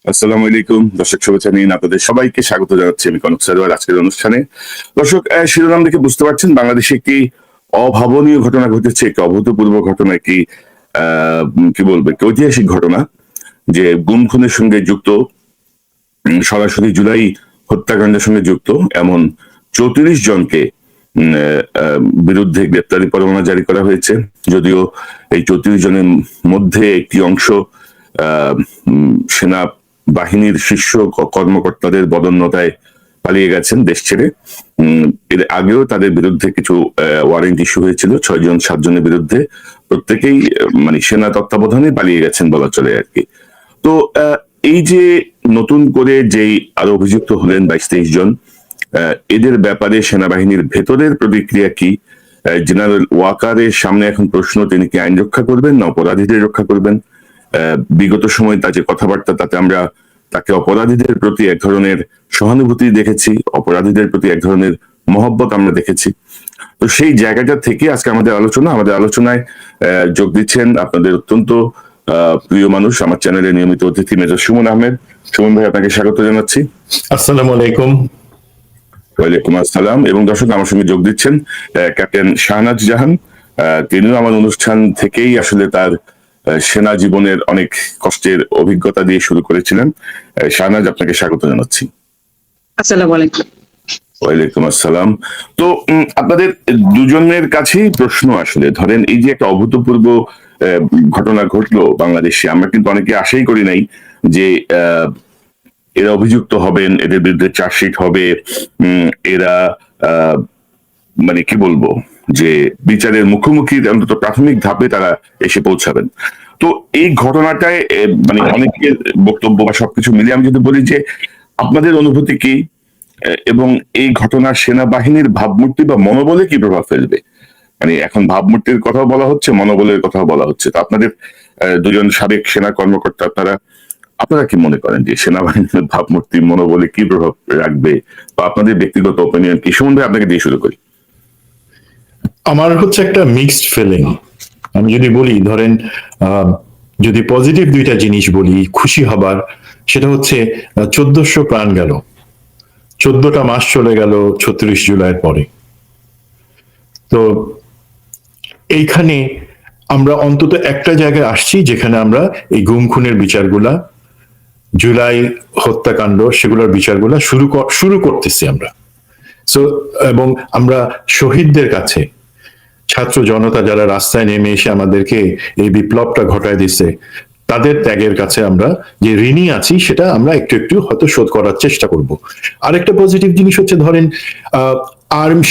আসসালামু আলাইকুম দর্শক, শুভেচ্ছা নিন আপনাদের সবাইকে স্বাগত জানাচ্ছি আমি কনক সারোয়ার আজকের অনুষ্ঠানে। দর্শক, শিরোনাম দেখে বুঝতে পারছেন বাংলাদেশে একটি অভাবনীয় ঘটনা ঘটেছে, একটি অভূতপূর্ব ঘটনা, একটি কি বলবো, একটি ঐতিহাসিক ঘটনা, যে গুম খুনের সঙ্গে যুক্ত, সরাসরি জুলাই হত্যাকাণ্ডের সঙ্গে যুক্ত এমন 34 জনকে বিরুদ্ধে গ্রেপ্তারি পরোয়ানা জারি করা হয়েছে। যদিও এই 34 জনের মধ্যে একটি অংশ সেনা বাহিনীর শীর্ষ কর্মকর্তাদের বদন্যতায় পালিয়ে গেছেন দেশ ছেড়ে। এর আগেও তাদের বিরুদ্ধে কিছু ওয়ারেন্ট ইস্যু হয়েছিল 6-7 জনের বিরুদ্ধে, প্রত্যেকেই মানে সেনা তত্ত্বাবধানে পালিয়ে গেছেন বলা চলে আর কি। তো এই যে নতুন করে যেই আরো অভিযুক্ত হলেন 22-23 জন, এদের ব্যাপারে সেনাবাহিনীর ভেতরের প্রতিক্রিয়া কি? জেনারেল ওয়াকারের সামনে এখন প্রশ্ন, তিনি কি আইন রক্ষা করবেন না অপরাধীদের রক্ষা করবেন? বিগত সময় তার যে কথাবার্তা, তাতে আমরা তাকে অপরাধীদের প্রতি এক ধরনের সহানুভূতি দেখেছি, অপরাধীদের প্রতি এক ধরনের মহব্বত আমরা দেখেছি। তো সেই জায়গাটা থেকে আজকে আমাদের আলোচনায় যোগ দিচ্ছেন আপনাদের অত্যন্ত প্রিয় মানুষ, আমার চ্যানেলের নিয়মিত অতিথি মেজর সুমন আহমেদ। সুমন ভাই, আপনাকে স্বাগত জানাচ্ছি। আসসালামু আলাইকুম। ওয়ালাইকুম আসসালাম। এবং দর্শক, আমার সঙ্গে যোগ দিচ্ছেন ক্যাপ্টেন শাহনাজ জাহান। তিনিও আমার অনুষ্ঠান থেকেই আসলে তার সেনা জীবনের অনেক কষ্টের অভিজ্ঞতা দিয়ে শুরু করেছিলেন। শাহনাজ, আপনাকে স্বাগত জানাচ্ছি। আসসালামু আলাইকুম। ওয়ালাইকুম আসসালাম। তো আপনাদের দুজনের কাছেই প্রশ্ন, আসলে ধরেন এই যে একটা অভূতপূর্ব ঘটনা ঘটলো বাংলাদেশে, আমরা কিন্তু অনেকে আশাই করি নাই যে এরা অভিযুক্ত হবেন, এদের বিরুদ্ধে চার্জশিট হবে, এরা মানে কি বলবো, যে বিচারের মুখোমুখি অন্তত প্রাথমিক ধাপে তারা এসে পৌঁছাবেন। তো এই ঘটনাটায় মানে অনেকের বক্তব্য বা সবকিছু মিলিয়ে আমি যদি বলি যে আপনাদের অনুভূতি কি, এবং এই ঘটনা সেনাবাহিনীর ভাবমূর্তি বা মনোবলে কি প্রভাব ফেলবে? মানে এখন ভাবমূর্তির কথাও বলা হচ্ছে, মনোবলের কথাও বলা হচ্ছে। তো আপনাদের দুজন সাবেক সেনা কর্মকর্তা, আপনারা কি মনে করেন যে সেনাবাহিনীর ভাবমূর্তি মনোবলে কি প্রভাব রাখবে, বা আপনাদের ব্যক্তিগত ওপিনিয়ন কি? সুমন ভাই, আপনাকে দিয়ে শুরু করি। আমার হচ্ছে একটা মিক্সড ফিলিং। আমি যদি বলি, ধরেন যদি পজিটিভ দুইটা জিনিস বলি খুশি হবার, সেটা হচ্ছে 1400 প্রাণ গেল, 14টা মাস চলে গেল 36 জুলাইয়ের পরে। তো এইখানে আমরা অন্তত একটা জায়গায় আসছি যেখানে আমরা এই গুম খুনের বিচারগুলা, জুলাই হত্যাকাণ্ড, সেগুলোর বিচারগুলা শুরু করতেছি আমরা। সো এবং আমরা শহীদদের কাছে, ছাত্র জনতা যারা রাস্তায় নেমে এসে আমাদেরকে এই বিপ্লবটা ঘটায় দিছে, তাদের ত্যাগের কাছে আমরা যে ঋণী আছি, সেটা আমরা একটু একটু হয়তো শোধ করার চেষ্টা করব। আরেকটা পজিটিভ জিনিস হচ্ছে, ধরেন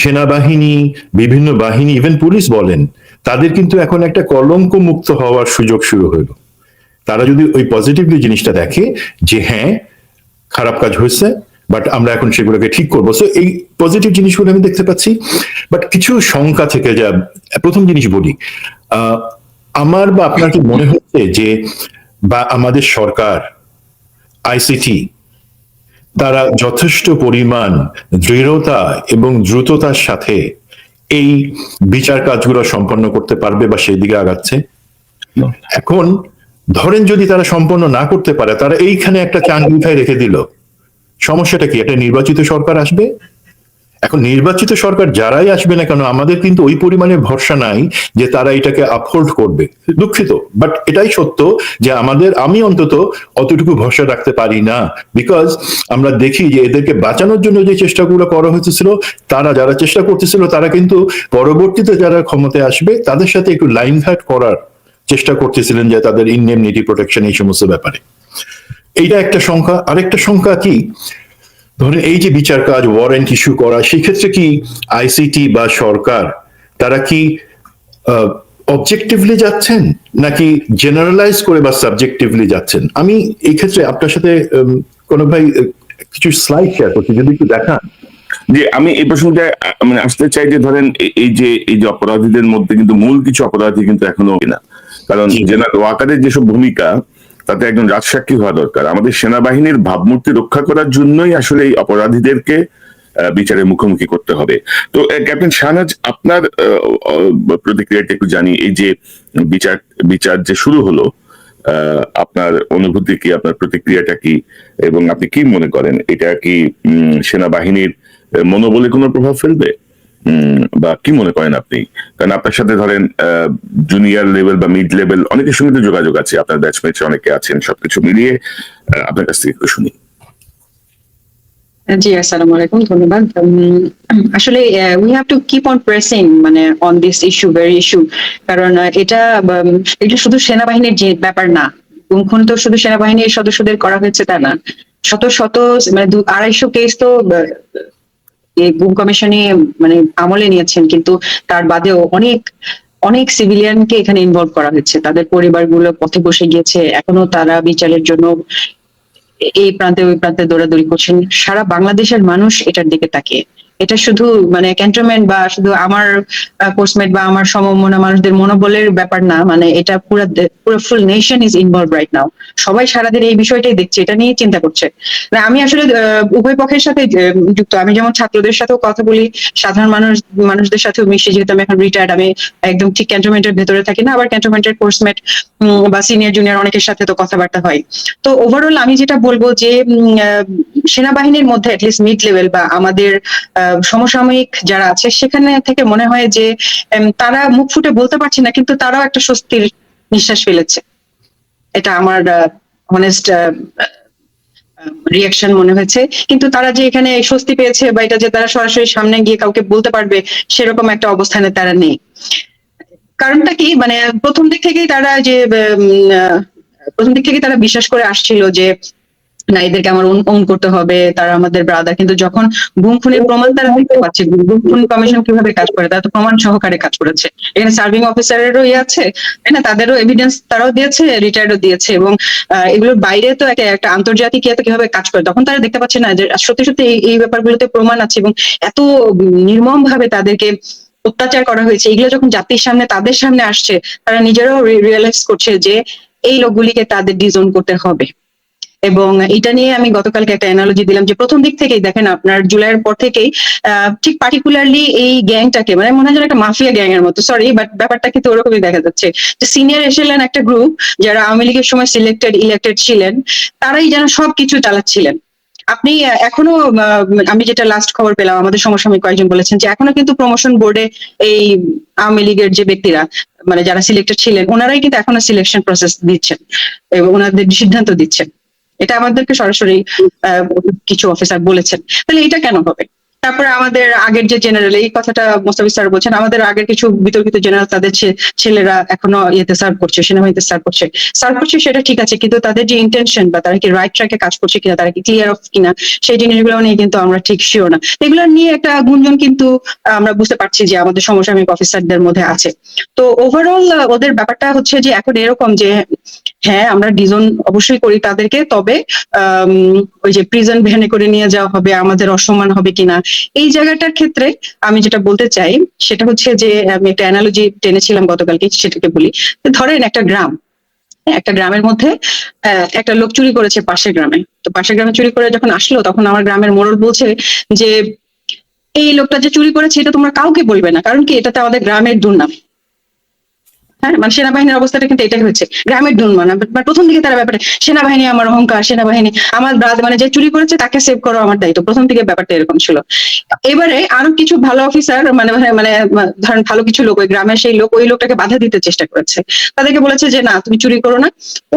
সেনাবাহিনী, বিভিন্ন বাহিনী, ইভেন পুলিশ বলেন, তাদের কিন্তু এখন একটা কলঙ্ক মুক্ত হওয়ার সুযোগ শুরু হইল। তারা যদি ওই পজিটিভলি জিনিসটা দেখে যে হ্যাঁ, খারাপ কাজ হয়েছে, বাট আমরা এখন সেগুলোকে ঠিক করবো। সো এই পজিটিভ জিনিসগুলো আমি দেখতে পাচ্ছি। বাট কিছু শঙ্কা থেকে যা, প্রথম জিনিস বলি, আমার বা আপনার কি মনে হচ্ছে যে বা আমাদের সরকার, আইসিটি, তারা যথেষ্ট পরিমাণ দৃঢ়তা এবং দ্রুততার সাথে এই বিচার কাজগুলো সম্পন্ন করতে পারবে বা সেই দিকে আগাচ্ছে? এখন ধরেন যদি তারা সম্পন্ন না করতে পারে, তারা এইখানে একটা চান উঠায় রেখে দিল, সমস্যাটা কি? একটা নির্বাচিত সরকার আসবে। এখন নির্বাচিত সরকার যারাই আসবে না কেন, আমাদের কিন্তু ওই পরিমাণে ভরসা নাই যে তারা এটাকে আপহোল্ড করবে। দুঃখিত, বাট এটাই সত্য যে আমি অন্তত অতটুকু ভরসা রাখতে পারি না। বিকজ আমরা দেখি যে এদেরকে বাঁচানোর জন্য যে চেষ্টাগুলো করা হয়েছিল, যারা চেষ্টা করতেছিল, তারা কিন্তু পরবর্তীতে যারা ক্ষমতায় আসবে তাদের সাথে একটু লাইন ঘাট করার চেষ্টা করতেছিলেন, যে তাদের ইনডেমনিটি প্রোটেকশন, এই সমস্ত ব্যাপারে। এইটা একটা সংখ্যা। আরেকটা সংখ্যা কি, ধরেন এই যে বিচার কাজ, ওয়ারেন্ট ইস্যু করা, সেক্ষেত্রে কি আইসিটি বা সরকার, তারা কি অবজেক্টিভলি যাচ্ছেন নাকি জেনারেলাইজ করে বা সাবজেক্টিভলি যাচ্ছেন? আমি এই ক্ষেত্রে আপনার সাথে কোন ভাই কিছু স্লাইড শেয়ার করছি, যদি একটু দেখান। যে আমি এই প্রসঙ্গে মানে আসতে চাই যে ধরেন এই যে অপরাধীদের মধ্যে কিন্তু মূল কিছু অপরাধী কিন্তু এখনো না, কারণ জেনারেল ওয়াকারের যেসব ভূমিকা, তাতে একজন রাজসাক্ষী হওয়া দরকার। আমাদের সেনাবাহিনীর ভাবমূর্তি রক্ষা করার জন্যই আসলে এই অপরাধীদেরকে বিচারের মুখোমুখি করতে হবে। তো ক্যাপ্টেন শাহনাজ, আপনার প্রতিক্রিয়াটা একটু জানি। এই যে বিচার যে শুরু হলো, আপনার অনুভূতি কি, আপনার প্রতিক্রিয়াটা কি, এবং আপনি কি মনে করেন এটা কি সেনাবাহিনীর মনোবলে কোনো প্রভাব ফেলবে, বা কি মনে করেন আপনি? কারণ আপনার সাথে ধরেন জুনিয়র লেভেল বা মিড লেভেল অনেকের সঙ্গে তো যোগাযোগ আছে, আপনার ব্যাচমেটস অনেকে আছেন, সবকিছু মিলিয়ে আপনার কাছ থেকে একটু শুনি। জি, আসসালামু আলাইকুম, ধন্যবাদ। আসলে we have to keep on pressing মানে on this issue, very issue. কারণ এটা শুধু সেনাবাহিনীর যে ব্যাপার না, গুম খুন তো শুধু সেনাবাহিনীর সদস্যদের করা হয়েছে তা না, শত শত মানে 200-250 কেস তো এই গুম কমিশনে মানে আমলে নিয়েছেন, কিন্তু তার বাদেও অনেক অনেক সিভিলিয়ানকে এখানে ইনভলভ করা হয়েছে। তাদের পরিবারগুলো পথে বসে গিয়েছে, এখনো তারা বিচারের জন্য এই প্রান্তে ওই প্রান্তে দৌড়াদৌড়ি করছেন। সারা বাংলাদেশের মানুষ এটার দিকে তাকিয়ে। এটা শুধু মানে ক্যান্টনমেন্ট বা শুধু আমার কোর্সমেট বা আমার সমমনা মানুষদের মনোবলের ব্যাপার না, মানে এটা পুরো full nation is involve right now. সবাই সারাদিন এই বিষয়টাই দেখছে, এটা নিয়ে চিন্তা করছে। না, আমি আসলে উভয় পক্ষের সাথে যুক্ত। আমি যেমন ছাত্রদের সাথেও কথা বলি, সাধারণ মানুষদের সাথেও মিশি, যেহেতু আমি এখন রিটায়ার্ড। আমি একদম ঠিক ক্যান্টনমেন্টের ভেতরে থাকি না, আবার ক্যান্টনমেন্টের কোর্সমেট বা সিনিয়র জুনিয়র অনেকের সাথে তো কথাবার্তা হয়। তো ওভারঅল আমি যেটা বলবো যে সেনাবাহিনীর মধ্যে অ্যাটলিস্ট মিড লেভেল বা আমাদের সমসাময়িক যারা আছে সেখানে থেকে মনে হয় যে তারা মুখ ফুটে বলতে পারছে না, কিন্তু তারাও একটা স্বস্তির নিঃশ্বাস ফেলেছে। এটা আমার অনেস্ট রিয়াকশন মনে হয়েছে। কিন্তু তারা যে এখানে স্বস্তি পেয়েছে বা এটা যে তারা সরাসরি সামনে গিয়ে কাউকে বলতে পারবে, সেরকম একটা অবস্থানে তারা নেই। কারণটা কি, মানে প্রথম দিক থেকেই তারা যে প্রথম দিক থেকেই তারা বিশ্বাস করে আসছিল যে না, এদেরকে আমার ওন করতে হবে, তারা আমাদের ব্রাদার। কিন্তু যখন গুম খুনের প্রমাণ তারা দেখতে পাচ্ছে, গুম খুন কমিশন কিভাবে কাজ করে, তারা তো প্রমাণ সহকারে কাজ করেছে। এখানে সার্ভিং অফিসারেরও আছে, তাই না, তাদেরও এভিডেন্স তারাও দিয়েছে, রিটায়ার্ডও দিয়েছে, এবং এগুলোর বাইরে তো একটা আন্তর্জাতিক ইয়েতে কিভাবে কাজ করে, তখন তারা দেখতে পাচ্ছে না যে সত্যি সত্যি এই ব্যাপারগুলোতে প্রমাণ আছে, এবং এত নির্মম ভাবে তাদেরকে অত্যাচার করা হয়েছে। এগুলো যখন জাতির সামনে তাদের সামনে আসছে, তারা নিজেরাও রিয়েলাইজ করছে যে এই লোকগুলিকে তাদের ডিজোন করতে হবে। এবং এটা নিয়ে আমি গতকালকে একটা অ্যানালজি দিলাম যে প্রথম দিক থেকেই দেখেন, আপনার জুলাইয়ের পর থেকেই ঠিক পার্টিকুলারলি এই গ্যাংটাকে মানে মনে হয় যেন একটা মাফিয়া গ্যাং এর মতো, সরি বাট ব্যাপারটা কিন্তু ওরকমই দেখা যাচ্ছে যে সিনিয়র এসেলেন একটা গ্রুপ যারা আওয়ামী লীগের সময় ইলেক্টেড ছিলেন, তারাই যেন সবকিছু চালাচ্ছিলেন। আপনি এখনো আমি যেটা লাস্ট খবর পেলাম, আমাদের সমসাময়িক কয়েকজন বলেছেন যে এখনো কিন্তু প্রমোশন বোর্ডে এই আওয়ামী লীগের যে ব্যক্তিরা মানে যারা সিলেক্টেড ছিলেন, ওনারাই কিন্তু এখনো সিলেকশন প্রসেস দিচ্ছেন এবং ওনাদের সিদ্ধান্ত দিচ্ছেন। এটা আমাদেরকে সরাসরি কিছু অফিসার বলেছেন। তাহলে এটা কেন হবে? তারপরে আমাদের আগের যে জেনারেল, এই কথাটা মোস্তাফিজ স্যার বলছেন, আমাদের আগের কিছু বিতর্কিত জেনারেল তাদের ছেলেরা এখনো ইয়েতে সার্ভ করছে, সেনাবাহিনীতে সার্ভ করছে, সেটা ঠিক আছে, কিন্তু তাদের যে ইন্টেনশন বা তারা কি রাইট ট্র্যাকে কাজ করছে কিনা, তারা কি ক্লিয়ার অফ কিনা, সেই জিনিসগুলো নিয়ে কিন্তু আমরা ঠিক শিওর না। এগুলো নিয়ে একটা গুঞ্জন কিন্তু আমরা বুঝতে পারছি যে আমাদের সমসাময়িক অফিসারদের মধ্যে আছে। তো ওভারঅল ওদের ব্যাপারটা হচ্ছে যে এখন এরকম যে হ্যাঁ, আমরা ডিজন অবশ্যই করি তাদেরকে, তবে ওই যে প্রিজন ভ্যানে করে নিয়ে যাওয়া হবে, আমাদের অসম্মান হবে কিনা, এই জায়গাটার ক্ষেত্রে আমি যেটা বলতে চাই সেটা হচ্ছে যে আমি একটা অ্যানালজি টেনেছিলাম গতকালকে, সেটাকে বলি। ধরেন একটা গ্রাম, একটা গ্রামের মধ্যে একটা লোক চুরি করেছে পাশের গ্রামে। তো পাশের গ্রামে চুরি করে যখন আসলো, তখন আমার গ্রামের মোড়ল বলছে যে এই লোকটা যে চুরি করেছে এটা তোমরা কাউকে বলবে না, কারণ কি এটাতে আমাদের গ্রামের দুর্নাম। হ্যাঁ, মানে সেনাবাহিনীর অবস্থাটা কিন্তু এটাই হচ্ছে, গ্রামের দুর্নাম। প্রথম দিকে তারা ব্যাপারে সেনাবাহিনী আমার অহংকার, সেনাবাহিনী আমার ব্রাদার, মানে যে চুরি করেছে তাকে সেভ করো আমার দায়িত্ব, প্রথম দিকে ব্যাপারটা এরকম ছিল। এবারে আরো কিছু ভালো অফিসার মানে মানে ধরেন ভালো কিছু লোক, ওই গ্রামের সেই লোক ওই লোকটাকে বাধা দিতে চেষ্টা করেছে, তাদেরকে বলেছে যে না তুমি চুরি করো না।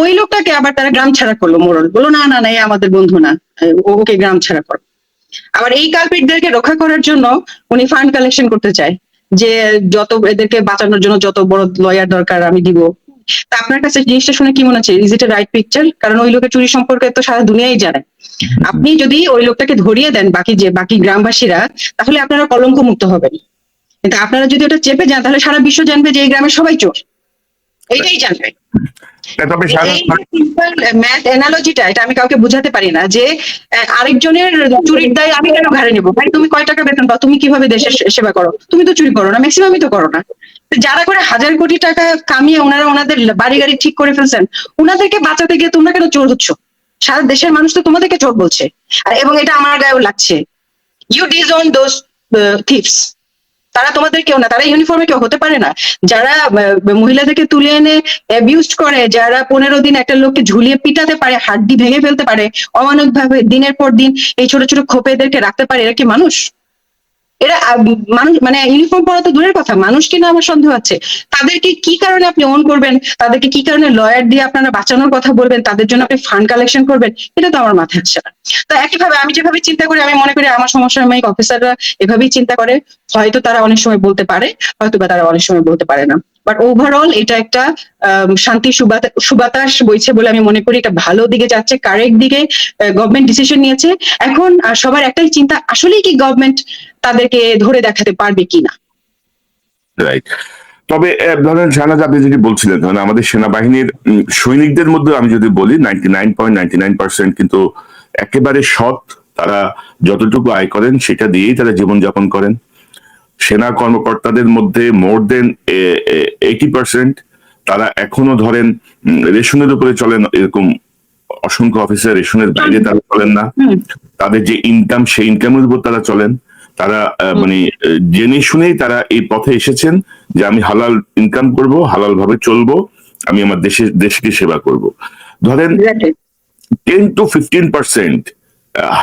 ওই লোকটাকে আবার তারা গ্রাম ছাড়া করলো, মোড়ল বললো না না না, এ আমাদের বন্ধু না, ওকে গ্রাম ছাড়া করো। আবার এই কালপিটদেরকে রক্ষা করার জন্য উনি ফান্ড কালেকশন করতে চায় যে যত এদেরকে বাঁচানোর জন্য যত বড় লয়ার দরকার আমি দিব। তা আপনার কাছে জিনিসটা শুনে কি মনে হচ্ছে, is it A right picture? কারণ ওই লোকের চুরি সম্পর্কে তো সারা দুনিয়াই জানে। আপনি যদি ওই লোকটাকে ধরিয়ে দেন বাকি গ্রামবাসীরা, তাহলে আপনারা কলঙ্ক মুক্ত হবেন। কিন্তু আপনারা যদি ওটা চেপে যান, তাহলে সারা বিশ্ব জানবে যে এই গ্রামের সবাই চোর, এইটাই জানবে। তবে ম্যাথ অ্যানালজিটা এটা আমি কাউকে বুঝাতে পারি না যে আরেকজনের চুরির দায় আমি কেন ঘাড়ে নেবো। ভাই তুমি কয় টাকা বেতন পাও, তুমি কিভাবে দেশের সেবা করো, তুমি তো চুরি করো না, ম্যাক্সিমামই তো করো না। যারা করে 1000 কোটি টাকা কামিয়ে ওনারা ওনাদের বাড়ি গাড়ি ঠিক করে ফেলছেন, ওনাদেরকে বাঁচাতে গিয়ে তোমরা কেন চোর হচ্ছ? সারা দেশের মানুষ তো তোমাদেরকে চোর বলছে, আর এবং এটা আমার গায়েও লাগছে। You disown those thieves. তারা তোমাদের কেউ না, তারা ইউনিফর্মে কেউ হতে পারে না। যারা মহিলাদেরকে তুলে এনে অ্যাবিউজড করে, যারা 15 দিন একটা লোককে ঝুলিয়ে পিটাতে পারে, হাড্ডি ভেঙে ফেলতে পারে, অমানবিক ভাবে দিনের পর দিন এই ছোট ছোট খোপেদেরকে রাখতে পারে, এরা কি মানুষ? এরা মানুষ মানে ইউনিফর্ম পরা তো দূরের কথা, মানুষ কিনা আমার সন্দেহ আছে। তাদেরকে কি কারণে আপনি অন করবেন, তাদেরকে কি কারণে লয়ার দিয়ে আপনারা বাঁচানোর কথা বলবেন, তাদের জন্য আপনি ফান্ড কালেকশন করবেন, এটা তো আমার মাথায় আসছে না। তো একইভাবে আমি যেভাবে চিন্তা করি, আমি মনে করি আমার সমসাময়িক অফিসাররা এভাবেই চিন্তা করে। হয়তো তারা অনেক সময় বলতে পারে, হয়তো বা তারা অনেক সময় বলতে পারে না, বাট ওভারঅল এটা একটা শান্তি সুবাতাস বইছে বলে আমি মনে করি। এটা ভালো দিকে যাচ্ছে, কারেক্ট দিকে গভর্নমেন্ট ডিসিশন নিয়েছে। এখন সবার একটাই চিন্তা, আসলেই কি গভর্নমেন্ট তাদেরকে ধরে দেখাতে পারবে কিনা। রাইট। তবে ধরেন শাহনাজ, আপনি যেটি বলছিলেন, ধরেন আমাদের সেনাবাহিনীর সৈনিকদের মধ্যে আমি যদি বলি 99.99% কিন্তু একেবারে সৎ। তারা যতটুকু আয় করেন সেটা দিয়েই তারা জীবনযাপন করেন। সেনা কর্মকর্তাদের মধ্যে মোর দেন 80% তারা এখনো ধরেন রেশনের উপরে চলেন। এরকম অসংখ্য অফিসার রেশনের বাইরে তারা চলেন না। তাদের যে ইনকাম, সেই ইনকামের উপর তারা চলেন। তারা মানে জেনে শুনেই তারা এই পথে এসেছেন যে আমি হালাল ইনকাম করব, হালাল ভাবে চলবো, আমি আমার দেশকে সেবা করব। ধরেন 10 to 15%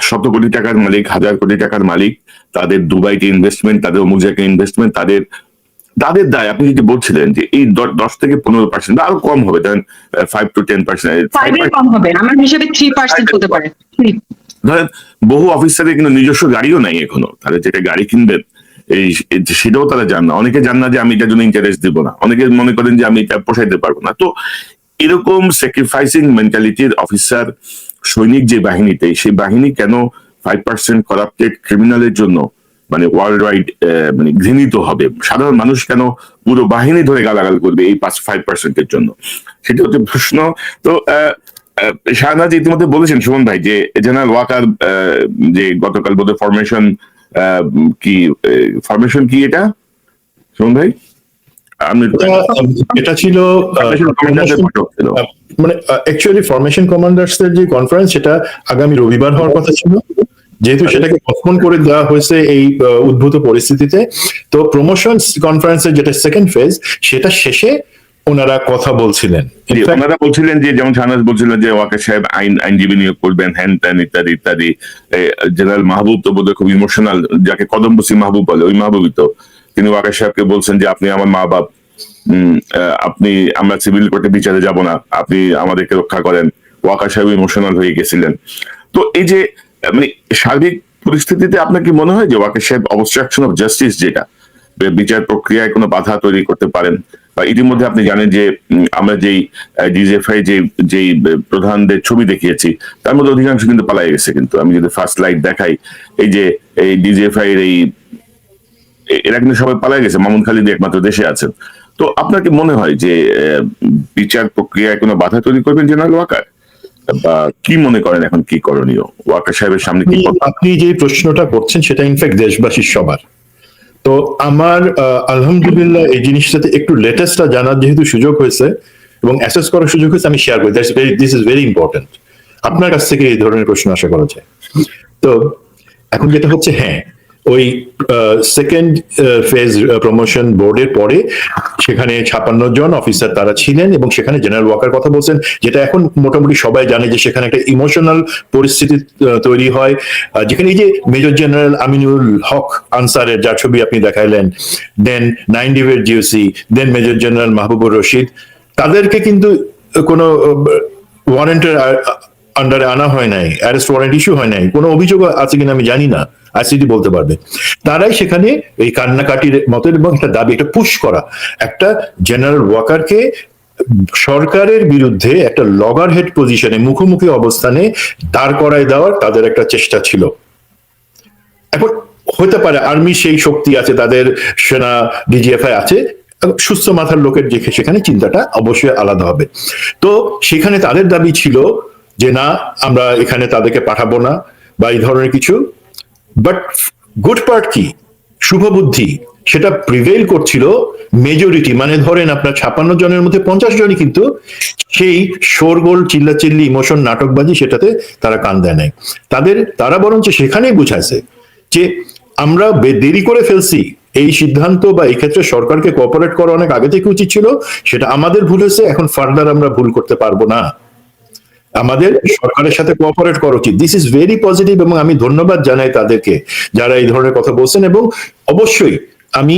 শত কোটি টাকার মালিক, হাজার কোটি টাকার মালিক, তাদের দুবাইতে ইনভেস্টমেন্ট, তাদের অমুক জায়গায় ইনভেস্টমেন্ট, তাদের দায়। আপনি যেটি বলছিলেন যে এই 10 থেকে 15% আরো কম হবে, ধরেন 5 to 10%, কম হবে, আমার হিসেবে 3% হতে পারে। ধরেন বহু অফিসারের কিন্তু নিজস্ব গাড়িও নাই এখনো, তাদের যেটা গাড়ি কিনবেন সেটাও তারা জান না। অনেকে জান না যে আমি এটার জন্য ইন্টারেস্ট দিব না, অনেকে মনে করেন যে আমি এটা পোষাইতে পারবো না। তো এরকম স্যাক্রিফাইসিং মেন্টালিটির অফিসার সৈনিক যে বাহিনীতে, সেই বাহিনী কেন 5% করাপ্টেড ক্রিমিনালের জন্য মানে ওয়ার্ল্ড ওয়াইড মানে ঘৃণিত হবে? সাধারণ মানুষ কেন পুরো বাহিনী ধরে গালাগাল করবে এই 5% জন্য? সেটা হচ্ছে প্রশ্ন। তো শাহনাজ ইতিমধ্যে বলেছেন সুমন ভাই যে জেনারেল ওয়াকার যে গতকাল বোধহয় ফরমেশন কি এটা সুমন ভাই? এটা ছিল মানে অ্যাকচুয়ালি ফরমেশন কমান্ডার্সদের যে কনফারেন্স, সেটা আগামী রবিবার হওয়ার কথা ছিল, যেহেতু সেটাকে পসপোন করে দেওয়া হয়েছে এই উদ্ভূত পরিস্থিতিতে। তো প্রমোশন কনফারেন্সের যেটা সেকেন্ড ফেজ, সেটা শেষে ওনারা কথা বলছিলেন। ওনারা বলছিলেন যে, যেমন শাহনাজ বলছিলেন যে ওয়াকার সাহেব আইনজীবী নিয়োগ করবেন, হ্যান ত্যান ইত্যাদি ইত্যাদি। জেনারেল মাহবুব তো বোধহয় খুব ইমোশনাল, যাকে কদমবসি মাহবুব বলে, ওই মাহবুবই তো, তিনি ওয়াকার সাহেবকে বলছেন যে আপনি আমার মা বাপ, আমরা সিভিল কোর্টে বিচারে যাব না, আপনি আমাদেরকে রক্ষা করেন। ওয়াকার সাহেব ইমোশনাল হয়ে গেছিলেন। তো এই যে মানে সার্বিক পরিস্থিতিতে আপনার কি মনে হয় যে ওয়াকার সাহেব অবস্ট্রাকশন অফ জাস্টিস, যেটা বিচার প্রক্রিয়ায় কোনো বাধা তৈরি করতে পারেন? বা ইতিমধ্যে আপনি জানেন যে আমরা যেই ডিজিএফআই যেই প্রধানদের ছবি দেখিয়েছি, তার মধ্যে অধিকাংশ কিন্তু পালাই গেছে। কিন্তু আমি যদি ফার্স্ট লাইট দেখাই, এই যে এই ডিজিএফআই এর এরা কিন্তু সবাই পালাই গেছে, মামুন খালিদ একমাত্র দেশে আছেন। তো আপনার কি মনে হয় যে বিচার প্রক্রিয়ায় কোনো বাধা তৈরি করবেন জেনারেল ওয়াকার? বা কি মনে করেন এখন কি করণীয় ওয়াকার সাহেবের সামনে? কি আপনি যে প্রশ্নটা করছেন সেটা ইনফ্যাক্ট দেশবাসীর সবার। তো আমার আলহামদুলিল্লাহ এই জিনিসটাতে একটু লেটেস্টটা জানার যেহেতু সুযোগ হয়েছে এবং অ্যাসেস করার সুযোগ হয়েছে, আমি শেয়ার করি। This is very important. আপনার কাছ থেকে এই ধরনের প্রশ্ন আশা করা যায়। তো এখন যেটা হচ্ছে, হ্যাঁ, ওই সেকেন্ড ফেজ প্রমোশন বোর্ডের পরে সেখানে 56 জন অফিসার তারা ছিলেন এবং সেখানে জেনারেল ওয়াকার কথা বলছেন, যেটা এখন মোটামুটি সবাই জানে যে সেখানে একটা ইমোশনাল পরিস্থিতি তৈরি হয়, যেখানে এই যে মেজর জেনারেল আমিনুল হক আনসারের যার ছবি আপনি দেখাইলেন, দেন 9 ডিভির জিওসি, দেন মেজর জেনারেল মাহবুবুর রশিদ, তাদেরকে কিন্তু কোনো ওয়ারেন্টের আন্ডারে আনা হয় নাই, অ্যারেস্ট ওয়ারেন্ট ইস্যু হয় নাই, কোনো অভিযোগ আছে কিনা আমি জানি না, আইসিডি বলতে পারবে। তারাই সেখানে এই কান্নাকাটির মতের এবং একটা দাবি, একটা পুশ করা, একটা জেনারেল ওয়াকারকে সরকারের বিরুদ্ধে একটা লগার হেড পজিশনে, মুখোমুখি অবস্থানে দাঁড় করায় দেওয়ার তাদের একটা চেষ্টা ছিল। এখন হতে পারে আর্মি সেই শক্তি আছে, তাদের সেনা ডিজিএফআই আছে, সুস্থ মাথার লোকের যে সেখানে চিন্তাটা অবশ্যই আলাদা হবে। তো সেখানে তাদের দাবি ছিল যে না, আমরা এখানে তাদেরকে পাঠাবো না বা এই ধরনের কিছু। বাট গুড পার্ট কি, শুভ বুদ্ধি, সেটা প্রিভেইল করছিল মেজরিটি, মানে ধরেন আপনার 56 জনের মধ্যে 50 জনই কিন্তু সেই শোরগোল, চিল্লাচিল্লি, ইমোশন, নাটকবাজি, সেটাতে তারা কান দেয় নাই। তারা বরঞ্চ সেখানেই বুঝাইছে যে আমরা দেরি করে ফেলছি, এই সিদ্ধান্ত বা এই ক্ষেত্রে সরকারকে কোঅপারেট করা অনেক আগে থেকে উচিত ছিল। সেটা আমাদের ভুল হয়েছে, এখন ফার্দার আমরা ভুল করতে পারবো না। আমাদের সরকারের সাথে কোঅপারেট করা উচিত। দিস ইজ ভেরি পজিটিভ, এবং আমি ধন্যবাদ জানাই তাদেরকে যারা এই ধরনের কথা বলছেন। এবং অবশ্যই আমি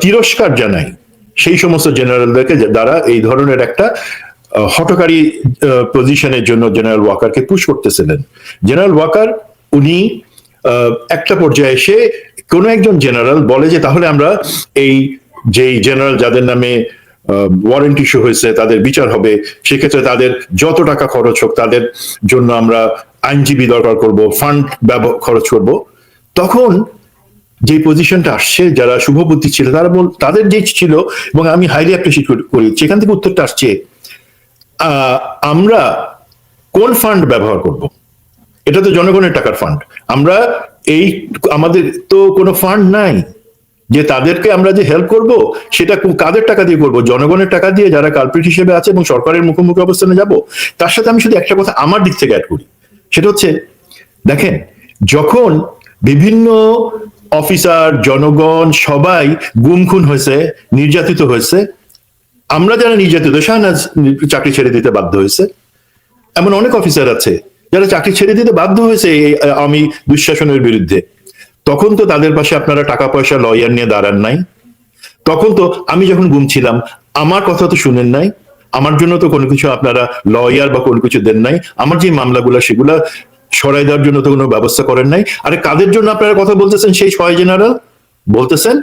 তিরস্কার জানাই সেই সমস্ত জেনারেলদেরকে যারা এই ধরনের একটা হঠকারী পজিশনের জন্য জেনারেল ওয়াকারকে পুশ করতেছিলেন। জেনারেল ওয়াকার উনি একটা পর্যায়ে এসে কোন একজন জেনারেল বলে যে তাহলে আমরা এই যেই জেনারেল যাদের নামে ওয়ারেন্ট ইস্যু হয়েছে তাদের বিচার হবে, সেক্ষেত্রে তাদের যত টাকা খরচ হোক তাদের জন্য আমরা আইনজীবী দরকার করব, ফান্ড খরচ করব। তখন যে পজিশনটা আসছে, যারা শুভবুদ্ধি ছিল তারা তাদের যে ছিল, এবং আমি হাইলি অ্যাপ্রিসিয়েট করি, সেখান থেকে উত্তরটা আসছে আমরা কোন ফান্ড ব্যবহার করব? এটা তো জনগণের টাকার ফান্ড। আমরা আমাদের তো কোনো ফান্ড নাই যে তাদেরকে আমরা যে হেল্প করব, সেটা কাদের টাকা দিয়ে করব? জনগণের টাকা দিয়ে, যারা কালপ্রিট হিসেবে আছে এবং সরকারের মুখোমুখি অবস্থানে যাব। তার সাথে আমি শুধু একটা কথা আমার দিক থেকে অ্যাড করি, সেটা হচ্ছে দেখেন, যখন বিভিন্ন অফিসার, জনগণ সবাই গুম খুন হয়েছে, নির্যাতিত হয়েছে, আমরা যারা নির্যাতিত, শাহনাজ চাকরি ছেড়ে দিতে বাধ্য হয়েছে, এমন অনেক অফিসার আছে যারা চাকরি ছেড়ে দিতে বাধ্য হয়েছে এই আমি দুঃশাসনের বিরুদ্ধে। তখন তো তাদের পাশে আপনারা টাকা পয়সা লয়ার নিয়ে দাঁড়ান নাই। তখন তো আমি যখন গুম ছিলাম আমার কথা তো শুনেন নাই, আমার জন্য তো কোনো কিছু আপনারা লয়ার বা কোনো কিছু দেন নাই, আমার যে মামলাগুলো সেগুলা সরাই দেওয়ার জন্য তো কোনো ব্যবস্থা করেন নাই। আরে কাদের জন্য আপনারা কথা বলতেছেন? সেই 6 জেনারেল বলতেছেন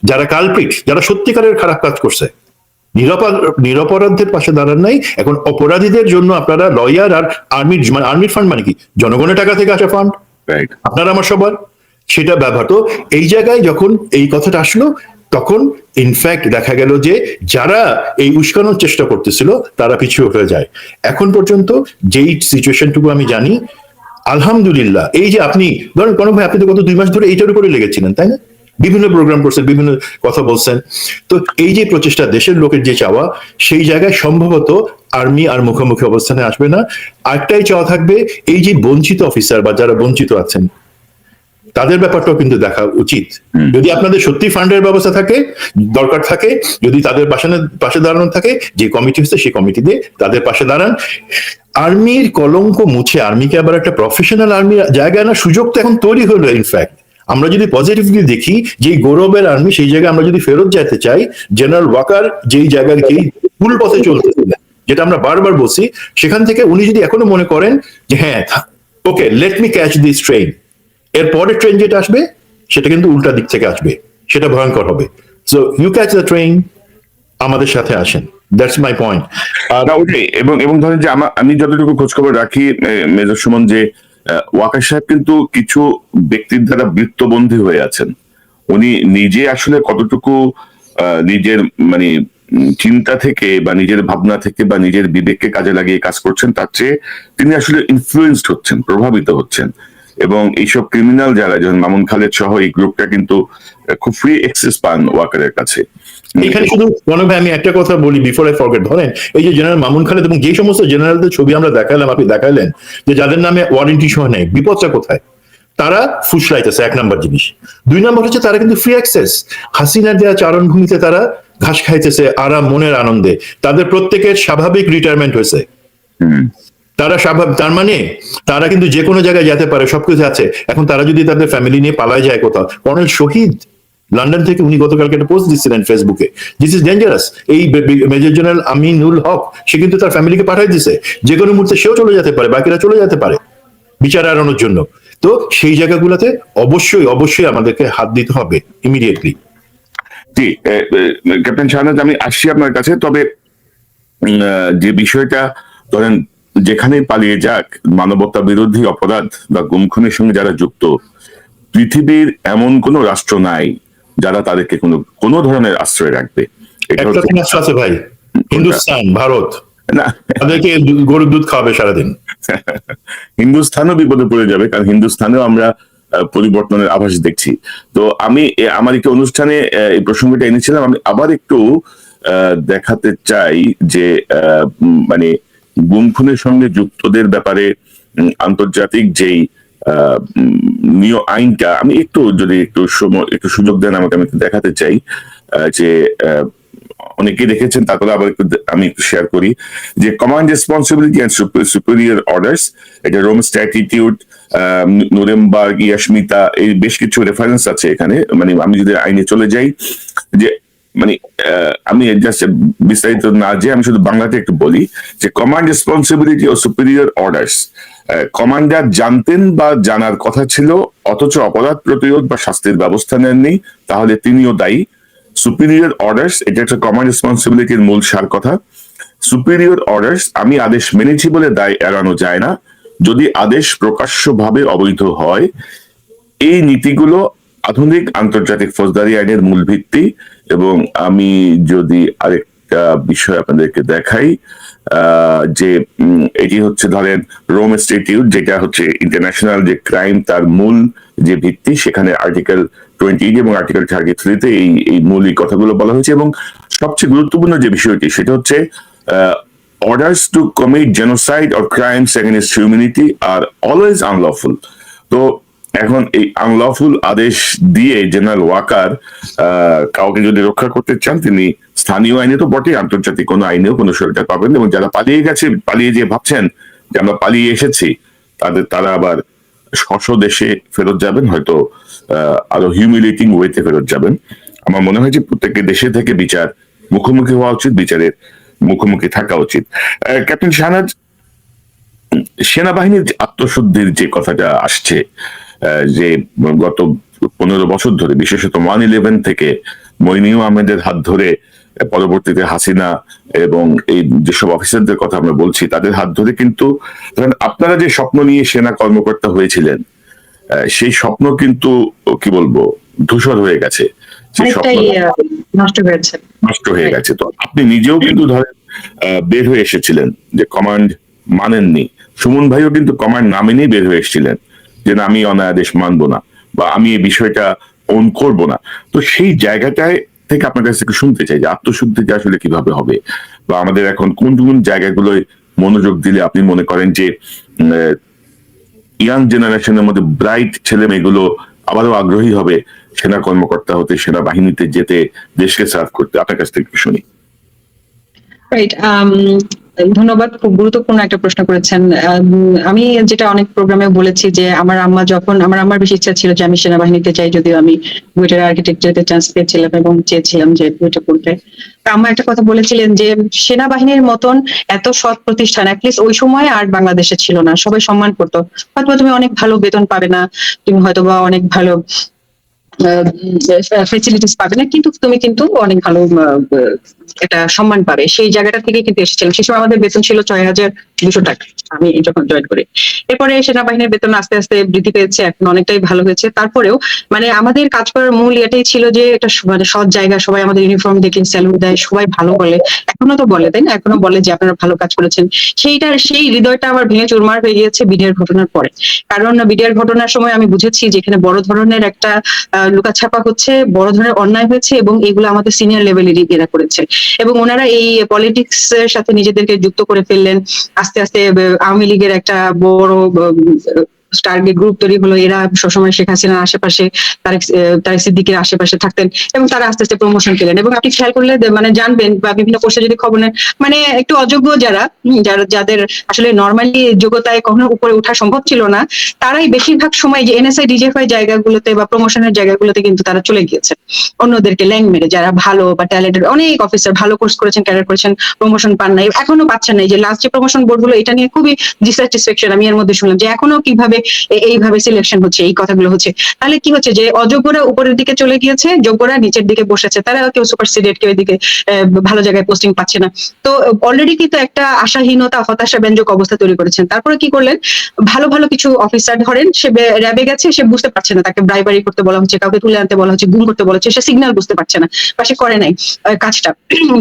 যারা কালপ্রিট, যারা সত্যিকারের খারাপ কাজ করছে। নিরপরাধদের পাশে দাঁড়ান নাই, এখন অপরাধীদের জন্য আপনারা লয়ার আর আর্মির ফান্ড মানে কি? জনগণের টাকা থেকে আসা ফান্ড, আপনারা আমার সবার সেটা ব্যবহার। তো এই জায়গায় যখন এই কথাটা আসলো, তখন ইনফ্যাক্ট দেখা গেল যে যারা এই উস্কানোর চেষ্টা করতেছিল তারা পিছু হয়ে যায়। এখন পর্যন্ত যেই সিচুয়েশনটুকু আমি জানি, আলহামদুলিল্লাহ, এই যে আপনি ধরেন কোনো ভাই, আপনি তো গত 2 মাস ধরে এইটার উপরে লেগেছিলেন, তাই না? বিভিন্ন প্রোগ্রাম করছেন, বিভিন্ন কথা বলছেন। তো এই যে প্রচেষ্টা, দেশের লোকের যে চাওয়া, সেই জায়গায় সম্ভবত আর্মি আর মুখোমুখি অবস্থানে আসবে না। একটাই চাওয়া থাকবে, এই যে বঞ্চিত অফিসার বা যারা বঞ্চিত আছেন তাদের ব্যাপারটাও কিন্তু দেখা উচিত। যদি আপনাদের সত্যি ফান্ডের ব্যবস্থা থাকে, দরকার থাকে, যদি তাদের পাশে দাঁড়ানো থাকে, যে কমিটি হচ্ছে সেই কমিটি দিয়ে তাদের পাশে দাঁড়ান। আর্মির কলঙ্ক মুছে আর্মিকে আবার একটা প্রফেশনাল আর্মির জায়গায় না সুযোগ তো এখন তৈরি হলো। ইনফ্যাক্ট আমরা যদি পজিটিভলি দেখি, যে গৌরবের আর্মি, সেই জায়গায় আমরা যদি ফেরত যেতে চাই, জেনারেল ওয়াকার যেই জায়গায় যেই ভুল পথে চলতেছিলেন, যেটা আমরা বারবার বলছি, সেখান থেকে উনি যদি এখনো মনে করেন যে হ্যাঁ okay, let me catch this train, এর পরের ট্রেন যেটা আসবে সেটা কিন্তু উল্টা দিক থেকে আসবে, সেটা ভয়ঙ্কর হবে। So you catch the train, আমাদের সাথে আসেন। That's my point. এবং ধরেন যে আমি যতটুকু খোঁজখবর রাখি মেজর সুমন, যে ওয়াকার সাহেব কিন্তু কিছু ব্যক্তির দ্বারা বৃত্তবন্দী হয়ে আছেন। উনি নিজে আসলে কতটুকু নিজের মানে চিন্তা থেকে বা নিজের ভাবনা থেকে বা নিজের বিবেককে কাজে লাগিয়ে কাজ করছেন, তার চেয়ে তিনি আসলে ইনফ্লুয়েন্সড হচ্ছেন, প্রভাবিত হচ্ছেন। এবং এইসব ক্রিমিনাল যারা, যেমন মামুন খালেদ সহ এই গ্রুপটা কিন্তু খুব ফ্রি অ্যাক্সেস পান ওয়াকারের কাছে। এখানে শুধু মনে ভাই আমি একটা কথা বলি বিফোর আই ফরগেট। ধরেন এই যে জেনারেল মামুন খালেদ এবং যে সমস্ত জেনারেলদের ছবি আমরা দেখালাম, আপনি দেখালেন, যে যাদের নামে ওয়ারেন্টি সহ নেই, বিপদটা কোথায়? তারা ফুসলাইতেছে, 1 নম্বর জিনিস। 2 নম্বর হচ্ছে তারা কিন্তু ফ্রি অ্যাক্সেস, হাসিনার দেওয়া চারণভূমিতে তারা ঘাস খাইতেছে আরাম মনের আনন্দে। তাদের প্রত্যেকের স্বাভাবিক রিটায়ারমেন্ট হয়েছে, তারা তার মানে তারা কিন্তু যে কোনো জায়গায় যেতে পারে, সবকিছু আছে। এখন তারা যদি তাদের ফ্যামিলি নিয়ে পালায় যায় কোথাও, কর্নেল শহীদ লন্ডন থেকে উনি গতকালকে একটা পোস্ট দিচ্ছিলেন ফেসবুকে, দিস ইজ ডেঞ্জারাস। এই মেজর জেনারেল আমিনুল হক, সে কিন্তু তার ফ্যামিলিকে পাঠিয়ে দিছে, যে কোনো মুহূর্তে সেও চলে যেতে পারে, বাকিরা চলে যেতে পারে বিচার এড়ানোর জন্য। তো সেই জায়গাগুলোতে অবশ্যই অবশ্যই আমাদেরকে হাত দিতে হবে ইমিডিয়েটলি। জি, ক্যাপ্টেন শাহনাজ, আমি আসছি আপনার কাছে। তবে যে বিষয়টা, ধরেন যেখানেই পালিয়ে যাক, মানবতা বিরোধী অপরাধ বা গুম খুনের সঙ্গে যারা যুক্ত, পৃথিবীর এমন কোন রাষ্ট্র নাই যারা তাদেরকে কোনো ধরনের আশ্রয় রাখবে। আছে ভাই, হিন্দুস্তান, ভারত, না তাদেরকে গরুর দুধ খাওয়াবে সারাদিন। হিন্দুস্তানও বিপদে পড়ে যাবে, কারণ হিন্দুস্তানেও আমরা পরিবর্তনের আভাস দেখছি। তো আমি আমার একটি অনুষ্ঠানে এই প্রসঙ্গটা এনেছিলাম, আমি আবার একটু দেখাতে চাই যে মানে গুম খুনের সঙ্গে যুক্তদের ব্যাপারে আন্তর্জাতিক যেই আইনটা আমি একটু সুযোগ দেন আমাকে, আমি একটু দেখাতে চাই যে অনেকেই দেখেছেন, তারপরে আবার আমি একটু শেয়ার করি যে command responsibility and superior orders, এটা রোম স্ট্যাটিটিউড, নুরেমবার্গ, ইয়াসমিতা, এই বেশ কিছু রেফারেন্স আছে এখানে। মানে আমি যদি আইনে চলে যাই, যে মানে আমি জাস্ট বিস্তারিত না, যে আমি শুধু বাংলাতে একটু বলি যে কমান্ড রেসপন্সিবিলিটি ও সুপিরিয়র অর্ডার্স, কমান্ডার জানতেন বা জানার কথা ছিল অথচ অপরাধ প্রতিরোধ বা শাস্তির ব্যবস্থা নেননি, তাহলে তিনিও দায়ী। সুপিরিয়র অর্ডার্স, এটা একটা কমান্ড রেসপন্সিবিলিটির মূল সার কথা। সুপিরিয়র অর্ডার্স, আমি আদেশ মেনেছি বলে দায় এড়ানো যায় না যদি আদেশ প্রকাশ্যভাবে অবৈধ হয়। এই নীতিগুলো আধুনিক আন্তর্জাতিক ফৌজদারি আইনের মূল ভিত্তি। এবং আমি যদি আরেকটা বিষয় আপনাদেরকে দেখাই, যে এটি হচ্ছে ধরেন রোম স্ট্যাটিউট, যেটা হচ্ছে ইন্টারন্যাশনাল যে ক্রাইম তার মূল যে ভিত্তি, সেখানে আর্টিকেল 28 এবং আর্টিকেল 33-তে এই মূল কথাগুলো বলা হয়েছে। এবং সবচেয়ে গুরুত্বপূর্ণ যে বিষয়টি, সেটা হচ্ছে orders to commit genocide or crimes against humanity are always unlawful. তো এখন এই আনলফুল আদেশ দিয়ে জেনারেল ওয়াকার কাউকে যদি রক্ষা করতে চান, তিনি স্থানীয় আইনে তো বটে, আন্তর্জাতিক কোনো আইনেও কোনো সুরক্ষা পাবেন। এবং যারা পালিয়ে যে ভাবছেন যে আমরা পালিয়ে এসেছি, তারা আবার স্ব দেশে ফেরত যাবেন, হয়তো আরো হিউমিলেটিং ওয়েতে ফেরত যাবেন। আমার মনে হয় যে প্রত্যেকের দেশে থেকে বিচার মুখোমুখি হওয়া উচিত, বিচারের মুখোমুখি থাকা উচিত। ক্যাপ্টেন শাহনাজ, সেনাবাহিনীর আত্মশুদ্ধির যে কথাটা আসছে, যে গত 15 বছর ধরে, বিশেষত 1/11 থেকে মইনুল আহমেদের হাত ধরে, পরবর্তীতে হাসিনা এবং এই যেসব অফিসারদের কথা আমরা বলছি, তাদের হাত ধরে কিন্তু আপনারা যে স্বপ্ন নিয়ে সেনা কর্মকর্তা হয়েছিলেন, সেই স্বপ্ন কিন্তু কি বলবো ধূসর হয়ে গেছে, নষ্ট হয়ে গেছে। তো আপনি নিজেও কিন্তু ধরেন বের হয়ে এসেছিলেন যে কমান্ড মানেননি। সুমন ভাইও কিন্তু কমান্ড না মেনেই বের হয়ে এসেছিলেন যে না, আমি অনাদেশ মানবো না, বা আমি এই বিষয়টা ওন করবো না। তো সেই জায়গাটায় থেকে আপনার কাছ থেকে শুনতে চাই যে আত্মশুদ্ধিটা আসলে কিভাবে হবে, বা আমাদের এখন কোন কোন জায়গাগুলোয় মনোযোগ দিলে আপনি মনে করেন যে ইয়াং জেনারেশনের মধ্যে ব্রাইট ছেলে মেয়েগুলো আবারও আগ্রহী হবে সেনা কর্মকর্তা হতে, সেনাবাহিনীতে যেতে, দেশকে সার্ভ করতে। আপনার কাছ থেকে শুনি। রাইট, ধন্যবাদ, খুব গুরুত্বপূর্ণ একটা প্রশ্ন করেছেন। আমি যেটা অনেক প্রোগ্রামে বলেছি যে আমার আম্মার বেশি ইচ্ছা ছিল যে আমি সেনাবাহিনীতে চাই, যদিও আমি বুয়েটের আর্কিটেকচারে চান্স পেয়েছিলাম এবং চেয়েছিলাম যে বুয়েটে পড়তে। আম্মা একটা কথা বলেছিলেন যে সেনাবাহিনীর মতন এত সৎ প্রতিষ্ঠান অ্যাটলিস্ট ওই সময় আর বাংলাদেশে ছিল না। সবাই সম্মান করতো, হয়তো তুমি অনেক ভালো বেতন পাবে না, তুমি হয়তো বা অনেক ভালো ফেসিলিটিস পাবে না, কিন্তু তুমি কিন্তু অনেক ভালো একটা সম্মান পাবে। সেই জায়গাটা থেকে কিন্তু এসেছিলাম। সেই সময় আমাদের বেতন ছিল ৬,২০০ টাকা আমি যখন জয়েন করি। এরপরে সেনাবাহিনীর বেতন আস্তে আস্তে বৃদ্ধি পেয়েছে, এখন অনেকটাই ভালো হয়েছে। তারপরেও মানে আমাদের কাজ করার মূল এটাই ছিল যে এটা মানে সৎ জায়গা, সবাই আমাদের ইউনিফর্ম দেখে স্যালুট দেয়, সবাই ভালো বলে, এখনো তো বলে, তাই না? এখনো বলে যে আপনারা ভালো কাজ করেছেন। সেই হৃদয়টা আমার ভেঙে চুরমার হয়ে গিয়েছে বিডিআর ঘটনার পরে। কারণ বিডিআর ঘটনার সময় আমি বুঝেছি যে এখানে বড় ধরনের একটা লুকাছাপা হচ্ছে, বড় ধরনের অন্যায় হয়েছে, এবং এগুলো আমাদের সিনিয়র লেভেলেরই এরা করেছে। এবং ওনারা এই পলিটিক্স এর সাথে নিজেদেরকে যুক্ত করে ফেললেন। আস্তে আস্তে আওয়ামী লীগের একটা বড় টার্গেট গ্রুপ তৈরি হলো। এরা সবসময় শেখ হাসিনার আশেপাশে, তারেক সিদ্দিকের আশেপাশে থাকতেন, এবং তারা আস্তে আস্তে প্রমোশন পেলেন। এবং আপনি খেয়াল করলে মানে জানবেন, বা বিভিন্ন কোর্সে যদি খবর নেন, মানে একটু অযোগ্য যাদের আসলে নর্মালি যোগ্যতায় কখনো উপরে ওঠা সম্ভব ছিল না, তারাই বেশিরভাগ সময় যে এনএসআই ডিজিএফআই জায়গাগুলোতে বা প্রমোশনের জায়গাগুলোতে কিন্তু তারা চলে গিয়েছে, অন্যদেরকে ল্যাং মেরে। যারা ভালো বা ট্যালেন্টেড অনেক অফিসার ভালো কোর্স করেছেন, ক্যারিয়ার করেছেন, প্রমোশন পান নাই, এখনো পাচ্ছেন না। যে লাস্ট যে প্রমোশন বোর্ডগুলো, এটা নিয়ে খুবই ডিস্যাটিসফ্যাকশন আমি এর মধ্যে শুনলাম যে এখনো কিভাবে এইভাবে সিলেকশন হচ্ছে, এই কথাগুলো হচ্ছে। তাহলে কি হচ্ছে যে অযোগ্যরা উপরের দিকে চলে গিয়েছে, যোগ্যরা নিচের দিকে বসেছে, তারা কেউ সুপারসিডেড, কেউ এদিকে ভালো জায়গায় পোস্টিং পাচ্ছে না। তো অলরেডি কিন্তু একটা আশাহীনতা, হতাশা ব্যঞ্জক অবস্থা তৈরি করেছেন। তারপরে কি করলেন, ভালো ভালো কিছু অফিসার ধরেন, সে র্যাবে গেছে, সে বুঝতে পারছে না, তাকে ব্রাইবারি করতে বলা হচ্ছে, কাউকে তুলে আনতে বলা হচ্ছে, গুম করতে বলা হচ্ছে, সে সিগন্যাল বুঝতে পারছে না, বা সে করে নাই কাজটা,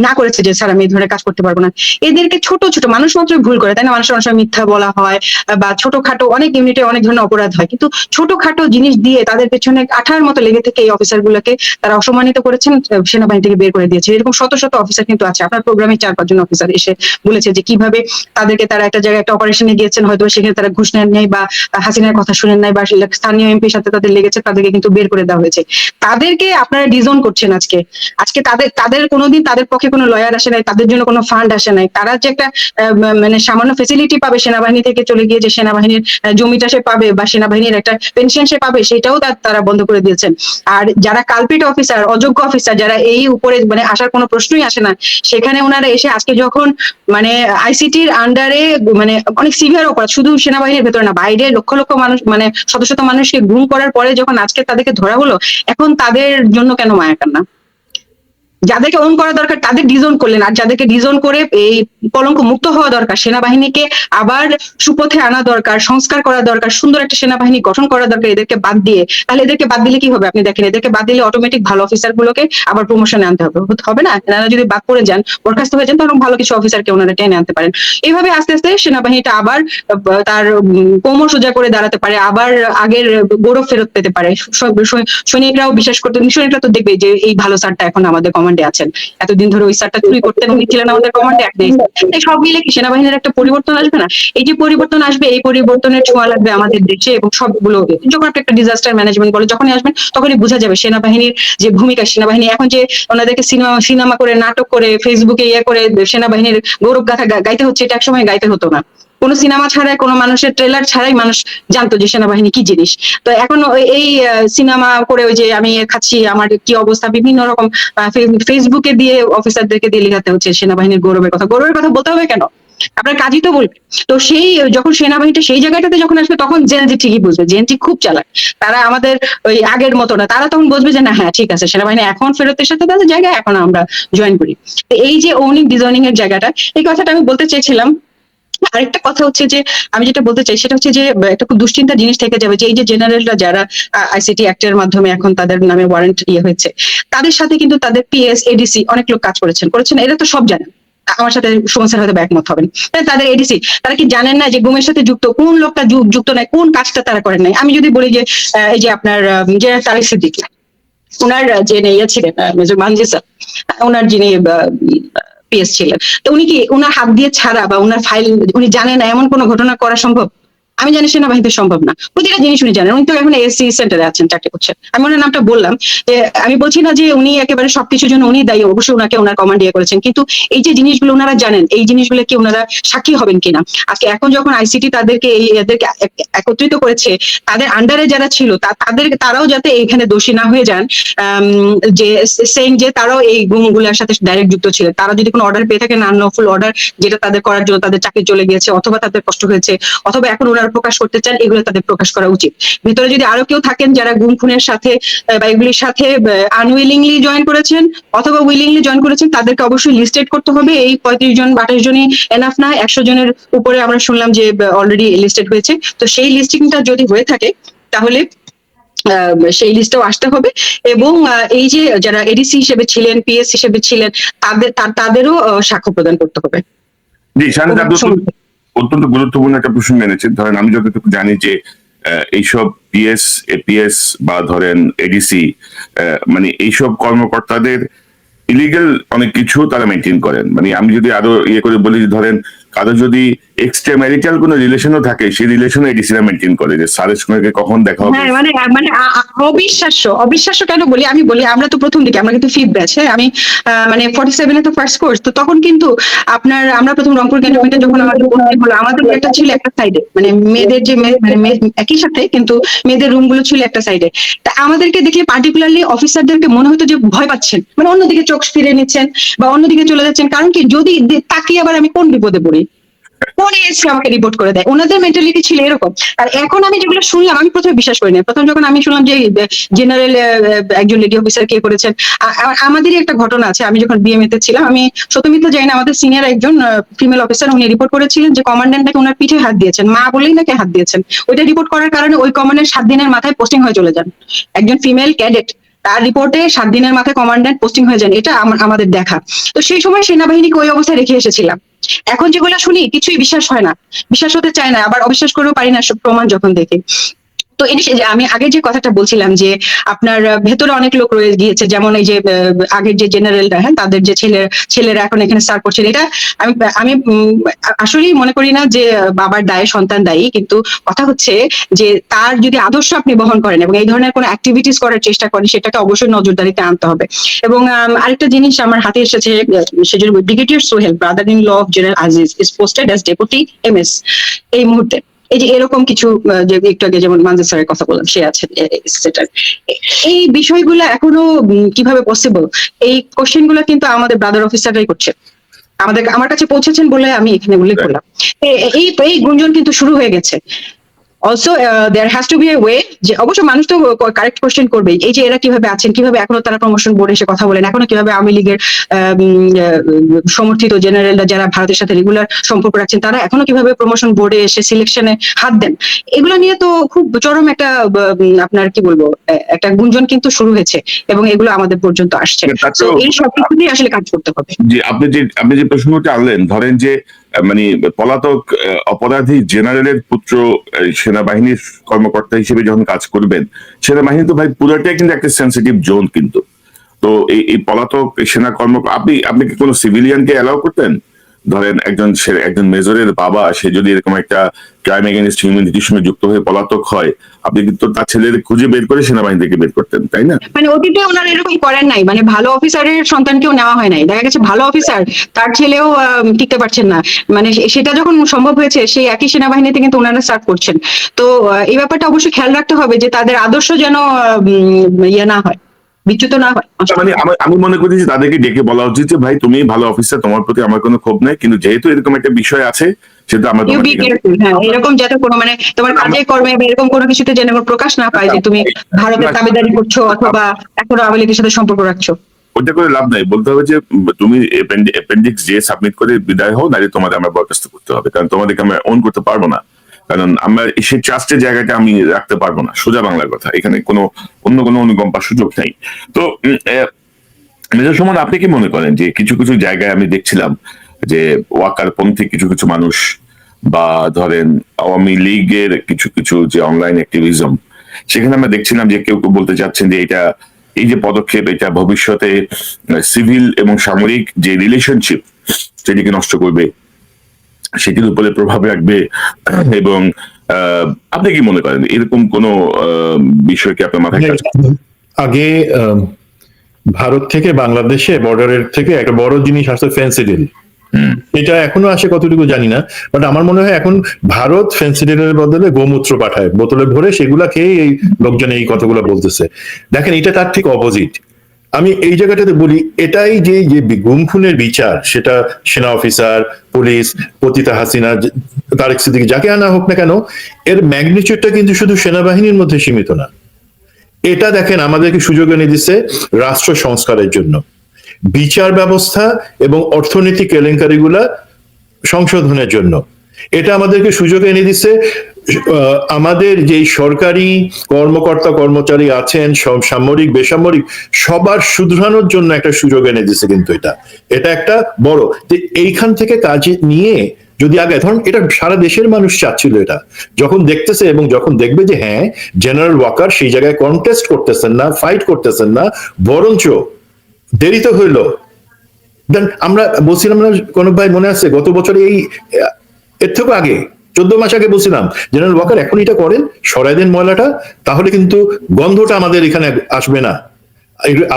না করেছে যে স্যার আমি এই ধরনের কাজ করতে পারবো না। এদেরকে ছোট ছোট মানুষ মাত্রই ভুল করে, তাই না? মানুষের অনেক সময় মিথ্যা বলা হয়, বা ছোটখাটো অনেক ইউনিটে অনেক ধরনের অপরাধ হয়, কিন্তু ছোটখাটো জিনিস দিয়ে তাদের পেছনে আঠার মতো লেগে থেকে এই অফিসার গুলোকে তারা অসম্মানিত করেছেন, সেনাবাহিনী থেকে বের করে দিয়েছে। এরকম শত শত অফিসার কিন্তু আছে। আপনার প্রোগ্রামে 4-5 জন অফিসার এসে বলেছে যে কিভাবে তাদেরকে তারা একটা জায়গায় একটা অপারেশনে গিয়েছেন, হয়তো সেখানে তারা ঘুষ নেন নাই বা হাসিনার কথা শুনেন নাই বা স্থানীয় এমপির সাথে তাদের লেগেছে, তাদেরকে কিন্তু বের করে দেওয়া হয়েছে। তাদেরকে আপনারা ডিজোন করছেন আজকে। আজকে তাদের কোনোদিন তাদের পক্ষে কোনো লয়ার আসে নাই, তাদের জন্য কোনো ফান্ড আসে নাই। তারা যে একটা মানে সামান্য ফেসিলিটি পাবে সেনাবাহিনী থেকে চলে গিয়ে, যে সেনাবাহিনীর জমিটা সে পাবে বা সেনাবাহিনীর একটা পেনশন সে পাবে, সেটাও তারা বন্ধ করে দিয়েছেন। আর যারা কালপিট অফিসার, অযোগ্য অফিসার, যারা এই উপরে মানে আসার কোনো প্রশ্নই আসে না, সেখানে ওনারা এসে আজকে যখন মানে আইসিটির আন্ডারে মানে অনেক সিভিয়ার অপরাধ, শুধু সেনাবাহিনীর ভেতরে না, বাইরে লক্ষ লক্ষ মানুষ মানে শত শত মানুষকে গুম করার পরে যখন আজকে তাদেরকে ধরা হলো, এখন তাদের জন্য কেন মায়া কান্না? যাদেরকে অন করা দরকার তাদের ডিজোন করলেন, আর যাদেরকে ডিজোন করে এই কলঙ্ক মুক্ত হওয়া দরকার, সেনাবাহিনীকে আবার সুপথে আনা দরকার, সংস্কার করা দরকার, সুন্দর একটা সেনাবাহিনী গঠন করা দরকার, এদেরকে বাদ দিয়ে। তাহলে এদেরকে বাদ দিলে কি হবে? আপনি দেখেন, এদেরকে বাদ দিলে অটোমেটিক ভালো অফিসার গুলোকে আবার প্রমোশনে আনতে হবে, হবে না? এনারা যদি বাদ পড়ে যান, বরখাস্ত হয়ে যান, তখন ভালো কিছু অফিসারকে ওনারা টেনে আনতে পারেন। এইভাবে আস্তে আস্তে সেনাবাহিনীটা আবার তার কোমর সোজা করে দাঁড়াতে পারে, আবার আগের গৌরব ফেরত পেতে পারে। সৈনিকরাও বিশ্বাস করতে, সৈনিকরা তো দেখবে যে এই ভালো স্যারটা এখন আমাদের কমান্ডে আছেন, এতদিন ধরে ওই স্যারটা চুরি করতেন, উনি ছিলেন আমাদের কমান্ডে। সব মিলে কি সেনাবাহিনীর একটা পরিবর্তন আসবে না? এই যে পরিবর্তন আসবে, এই পরিবর্তনের ছোঁয়া লাগবে আমাদের দেশে, এবং সবগুলো যখন একটা ডিজাস্টার ম্যানেজমেন্ট বলে যখনই আসবেন, তখনই বোঝা যাবে সেনাবাহিনীর যে ভূমিকা। সেনাবাহিনী এখন যে ওনাদেরকে সিনেমা করে, নাটক করে, ফেসবুকে করে সেনাবাহিনীর গৌরব গাথা গাইতে হচ্ছে, এটা একসময় গাইতে হতো না। কোনো সিনেমা ছাড়াই, কোনো মানুষের ট্রেলার ছাড়াই মানুষ জানতো যে সেনাবাহিনী কি জিনিস। তো এখন এই সিনেমা করে ওই যে আমি খাচ্ছি, আমার কি অবস্থা, বিভিন্ন রকম ফেসবুকে দিয়ে অফিসারদেরকে দিয়ে লেখাতে হচ্ছে সেনাবাহিনীর গৌরবের কথা। গৌরবের কথা বলতে হবে কেন? আপনার কাজই তো বলবে। তো সেই যখন সেনাবাহিনীটা সেই জায়গাটাতে যখন আসবে, তখন জেনজি ঠিকই বুঝবে। জেনজি খুব চালাক, তারা আমাদের ওই আগের মতো না। তারা তখন বুঝবে যে না, হ্যাঁ ঠিক আছে, সেনাবাহিনী এখন ফেরতের সাথে তাদের জায়গায়, এখন আমরা জয়েন করি। তো এই যে ওনিং ডিজয়নিং এর জায়গাটা, এই কথাটা আমি বলতে চেয়েছিলাম। আরেকটা কথা হচ্ছে যে আমি যেটা বলতে চাই সেটা হচ্ছে যে একটা খুব দুশ্চিন্তা জিনিস থেকে যাবে, যে এই যে জেনারেলরা যারা আইসিটি অ্যাক্টের মাধ্যমে এখন তাদের নামে ওয়ারেন্ট হয়েছে, তাদের সাথে কিন্তু তাদের পিএস, এডিসি অনেক লোক কাজ করেছেন, এরা তো সব জানেন। আমার সাথে সুমন স্যার হয়তো একমত হবেন। তাদের এডিসি, তারা কি জানেন না যে গুমের সাথে যুক্ত কোন লোকটা যুক্ত নাই, কোন কাজটা তারা করেন নাই? আমি যদি বলি যে এই যে আপনার জেনারেল তারেক সিদ্দিক, ওনার যে ইয়ে ছিলেন মেজর মানজি স্যার, ওনার যিনি পিএস ছিলেন, তো উনি কি ওনার হাত দিয়ে ছাড়া বা ওনার ফাইল উনি জানেন না, এমন কোনো ঘটনা করা সম্ভব? আমি জানি সেনাবাহিনীতে সম্ভব না। প্রতিটা জিনিস উনি জানেন। উনি তো এখন এসসি সেন্টারে আছেন, চাকরি করছেন। আমি ওনার নামটা বললাম, যে আমি বলছি না যে উনি একেবারে সবকিছুর জন্য উনি দায়ী, অবশ্যই ওনাকে ওনার কমান্ড করেছেন, কিন্তু এই যে জিনিসগুলো ওনারা জানেন, এই জিনিসগুলো কি ওনারা সাক্ষী হবেন কিনা? আজকে এখন যখন আইসিটি তাদেরকে এদেরকে একত্রিত করেছে, তাদের আন্ডারে যারা ছিল তারাও যাতে এখানে দোষী না হয়ে যান, যে সেইং যে তারাও এই গুমগুলোর সাথে ডাইরেক্ট যুক্ত ছিলেন। তারা যদি কোনো অর্ডার পেয়ে থাকেন, আনলফুল অর্ডার, যেটা তাদের করার জন্য তাদের চাকরি চলে গিয়েছে, অথবা তাদের কষ্ট হয়েছে, অথবা এখন ওনারা প্রকাশ করতে চান, এগুলো তাদের প্রকাশ করা উচিত। ভিতরে যদি আরো কেউ থাকেন যারা গুম খুনের সাথে বা এগুলির সাথে আনউইলিংলি জয়েন করেছেন অথবা উইলিংলি জয়েন করেছেন, তাদেরকে অবশ্যই লিস্টেড করতে হবে। এই 35 জন 28 জনই এনাফ না, 100 জনের উপরে আমরা শুনলাম যে অলরেডি লিস্টেড হয়েছে। তো সেই লিস্টিংটা যদি হয়ে থাকে, তাহলে সেই লিস্টেও আসতে হবে। এবং এই যে যারা এডিসি হিসেবে ছিলেন, পিএস হিসেবে ছিলেন, তাদেরও সাক্ষ্য প্রদান করতে হবে। জি, অত্যন্ত গুরুত্বপূর্ণ একটা প্রসঙ্গ এনেছেন। ধরেন আমি যতটুকু জানি যে এইসব পিএস, এপিএস বা ধরেন এডিসি, মানে এইসব কর্মকর্তাদের ইলিগাল অনেক কিছু তারা মেনটেন করেন। মানে আমি যদি আরো করে বলি, ধরেন কারো যদি এক্সট্রা ম্যারিটাল কোনো রিলেশনও থাকে, সেই রিলেশন এডিসিরা মেনটেন করে, যে স্যারের সঙ্গে কখন দেখা হবে। মানে অবিশ্বাস্য কেন বলি, আমি বলি আমরা তো প্রথম দিকে, আমরা কিন্তু ফিফথ ব্যাচ, হ্যাঁ আমি মানে 47 তো ফার্স্ট কোর্স, তো তখন কিন্তু আমরা প্রথম রংপুর ক্যান্টনমেন্টে যখন আমাদের ভর্তি হলো, আমাদের একটা ছিল একটা সাইডে, মানে মেয়েদের যে মানে একই সাথে, কিন্তু মেয়েদের রুম গুলো ছিল একটা সাইডে। তা আমাদেরকে দেখলে পার্টিকুলারলি অফিসারদেরকে মনে হতো যে ভয় পাচ্ছেন, মানে অন্যদিকে চোখ ফিরে নিচ্ছেন বা অন্যদিকে চলে যাচ্ছেন। কারণ কি, যদি তাকিয়ে আবার আমি কোন বিপদে পড়ি, কোন এসে আমাকে রিপোর্ট করে দেয়, ওনাদের মেন্টালিটি ছিল এরকম। আর এখন আমি যেগুলো শুনলাম, আমি প্রথমে বিশ্বাস করিনি। প্রথম যখন আমি শুনলাম যে জেনারেল একজন লেডি অফিসার কে করেছেন, আমাদেরই একটা ঘটনা আছে। আমি যখন বিএমএ তে ছিলাম, আমি সত্যমিথ্যা জানি না, আমাদের সিনিয়র একজন ফিমেল অফিসার, উনি রিপোর্ট করেছিলেন যে কমান্ড্যান্ট নাকি ওনার পিঠে হাত দিয়েছেন, মা বলেই নাকি হাত দিয়েছেন। ওইটা রিপোর্ট করার কারণে ওই কমান্ড্যান্ট 7 দিনের মাথায় পোস্টিং হয়ে চলে যান, একজন ফিমেল ক্যাডেট। তার রিপোর্টে 7 দিনের মাথায় কমান্ড্যান্ট পোস্টিং হয়ে যান, এটা আমাদের দেখা। তো সেই সময় সেনাবাহিনীকে ওই অবস্থায় রেখে এসেছিলাম। এখন যেগুলো শুনি কিছুই বিশ্বাস হয় না, বিশ্বাস হতে চায় না, আবার অবিশ্বাস করেও পারি না সব প্রমাণ যখন দেখি। তো এই যে আমি আগে যে কথাটা বলছিলাম যে আপনার ভেতরে অনেক লোক রয়ে গিয়েছে, যেমন এই যে আগের যে জেনারেলরা, হ্যাঁ, তাদের যে ছেলেরা এখন এখানে সার্ভ করছেন, এটা আমি আমি আসলেই মনে করি না যে বাবার দায়ে সন্তান দায়ী, কিন্তু কথা হচ্ছে যে তার যদি আদর্শ আপনি বহন করেন এবং এই ধরনের কোনো অ্যাক্টিভিটিস করার চেষ্টা করেন, সেটাকে অবশ্যই নজরদারিতে আনতে হবে। এবং আরেকটা জিনিস আমার হাতে এসেছে, সেজন্য brigadier Sohail, brother in law of general Aziz, is posted as deputy MS এই মুহূর্তে। এই যে এরকম কিছু, যে একটু আগে যেমন মানজুর স্যারের কথা বললাম, সে আছে সেটার। এই বিষয়গুলো এখনো কিভাবে পসিবল, এই কোশ্চেন গুলো কিন্তু আমাদের ব্রাদার অফিসাররাই করছে, আমার কাছে পৌঁছেছেন বলে আমি এখানে উল্লেখ করলাম। এই গুঞ্জন কিন্তু শুরু হয়ে গেছে। Also there has to be a way, যে অবশ্য মানুষ তো কারেক্ট কোশ্চেন করবেই, এই যে এরা কিভাবে আছেন, কিভাবে এখনো তারা প্রমোশন বোর্ডে এসে কথা বলেন, এখনো কিভাবে আওয়ামী লীগের সমর্থিত জেনারেলরা যারা ভারতের সাথে রেগুলার সম্পর্ক রাখছেন, তারা এখনো কিভাবে প্রমোশন বোর্ডে এসে সিলেকশনে হাত দেন, এগুলো নিয়ে তো খুব চরম একটা আপনার কি বলবো, একটা গুঞ্জন কিন্তু শুরু হয়েছে এবং এগুলো আমাদের পর্যন্ত আসছে। তো এই সবকিছু নিয়ে আসলে কাজ করতে হবে। যে আপনি যে প্রসঙ্গটা আনলেন, ধরেন যে মানে পলাতক অপরাধী জেনারেলের পুত্র সেনাবাহিনীর কর্মকর্তা হিসেবে যখন কাজ করবেন, সেনাবাহিনী তো ভাই পুরোটাই কিন্তু একটা সেন্সিটিভ জোন কিন্তু। তো এই পলাতক সেনা আপনি কি কোনো সিভিলিয়ানকে অ্যালাউ করতেন? ধরেন একজন মেজরের বাবা, সে যদি এরকম একটা ক্রাইম এগেইনস্ট হিউম্যানিটির সঙ্গে যুক্ত হয়ে পলাতক হয়, আপনি কিন্তু তার ছেলের খুঁজে বের করে সেনাবাহিনী থেকে বের করতেন, তাই না? মানে অতীতে ওনারা এরকম করেন নাই, মানে ভালো অফিসারের সন্তানকেও নেওয়া হয় নাই, দেখা গেছে ভালো অফিসার তার ছেলেও টিকতে পারছেন না, মানে সেটা যখন সম্ভব হয়েছে সেই একই সেনাবাহিনীতে কিন্তু ওনারা সার্ভ করছেন। তো এই ব্যাপারটা অবশ্যই খেয়াল রাখতে হবে যে তাদের আদর্শ যেন ইয়ে না হয়, বিচ্যুত না হয়। মানে আমি মনে করি যে তাদেরকে ডেকে বলা উচিত যে ভাই তুমি ভালো অফিসার, তোমার প্রতি আমার কোনো ক্ষোভ নাই, কিন্তু যেহেতু এরকম একটা বিষয় আছে সেটা আমরা এরকম যাতে কোনো মানে তোমার কাজে কর্মে এরকম কোনো কিছুতে যেন প্রকাশ না পায় যে তুমি ভারতের দাবিদারি করছো অথবা এখনো আওয়ামী লীগের সাথে সম্পর্ক রাখছো। ওইটা করে লাভ নাই, বলতে হবে যে তুমি অ্যাপেন্ডিক্স যে সাবমিট করে বিদায় হও, নাহলে তোমাদের আমরা বরখাস্ত করতে হবে, কারণ তোমাদেরকে আমরা অন করতে পারবো না, কারণ আমরা সেই ট্রাস্টের জায়গাটা আমি রাখতে পারবো না। সোজা বাংলার কথা, এখানে অন্য কোনো অনুকম্পার সুযোগ নেই। তো মেজর সুমন, আপনি কি মনে করেন যে কিছু কিছু জায়গায় আমি দেখছিলাম যে ওয়াকার পন্থী কিছু কিছু মানুষ, বা ধরেন আওয়ামী লীগের কিছু কিছু যে অনলাইন অ্যাক্টিভিজম, সেখানে আমরা দেখছিলাম যে কেউ কেউ বলতে চাচ্ছেন যে এই যে পদক্ষেপ, এটা ভবিষ্যতে সিভিল এবং সামরিক যে রিলেশনশিপ সেটিকে নষ্ট করবে, সেটির উপরে প্রভাব রাখবে। এবং আপনি কি মনে করেন এরকম কোন বিষয় কি আপনার মাথায় কাজ করে? আগে ভারত থেকে বাংলাদেশে বর্ডারের থেকে একটা বড় জিনিস আসছে ফেন্সিডিল, এটা এখনো আসে কতটুকু জানি না, বাট আমার মনে হয় এখন ভারত ফেন্সিডিলের বদলে গোমূত্র পাঠায় বোতলে ভরে, সেগুলা খেয়ে এই লোকজন এই কথাগুলো বলতেছে। দেখেন, এটা তার ঠিক অপোজিট। আমি এই জায়গাটাতে বলি, এটাই যে গুম খুনের বিচার, সেটা সেনা অফিসার, পুলিশ, পতিতা হাসিনা, তারেক সিদ্দিকী, যাকে আনা হোক না কেন, এর ম্যাগনিচিউডটা কিন্তু শুধু সেনাবাহিনীর মধ্যে সীমিত না। এটা দেখেন আমাদেরকে সুযোগ এনে দিচ্ছে রাষ্ট্র সংস্কারের জন্য, বিচার ব্যবস্থা এবং অর্থনৈতিক কেলেঙ্কারিগুলা সংশোধনের জন্য। এটা আমাদেরকে সুযোগ এনে দিচ্ছে আমাদের যে সরকারি কর্মকর্তা কর্মচারী আছেন, সামরিক বেসামরিক, সবার শুধরানোর জন্য একটা সুযোগ এনে দিচ্ছে। কিন্তু এটা একটা বড়, এইখান থেকে কাজ নিয়ে যদি আগে ধরুন, এটা সারা দেশের মানুষ চাচ্ছিল, এটা যখন দেখতেছে এবং যখন দেখবে যে হ্যাঁ, জেনারেল ওয়াকার সেই জায়গায় কন্টেস্ট করতেছেন না, ফাইট করতেছেন না, বরঞ্চ দেরি তো হইলো। দেন আমরা বলছিলাম না, কোন ভাই মনে আছে গত বছর এর থেকে আগে 14 মাস আগে বলছিলাম, জেনারেল ওয়াকার এখন এটা করেন, সরাই দেন ময়লাটা, তাহলে কিন্তু গন্ধটা আমাদের এখানে আসবে না।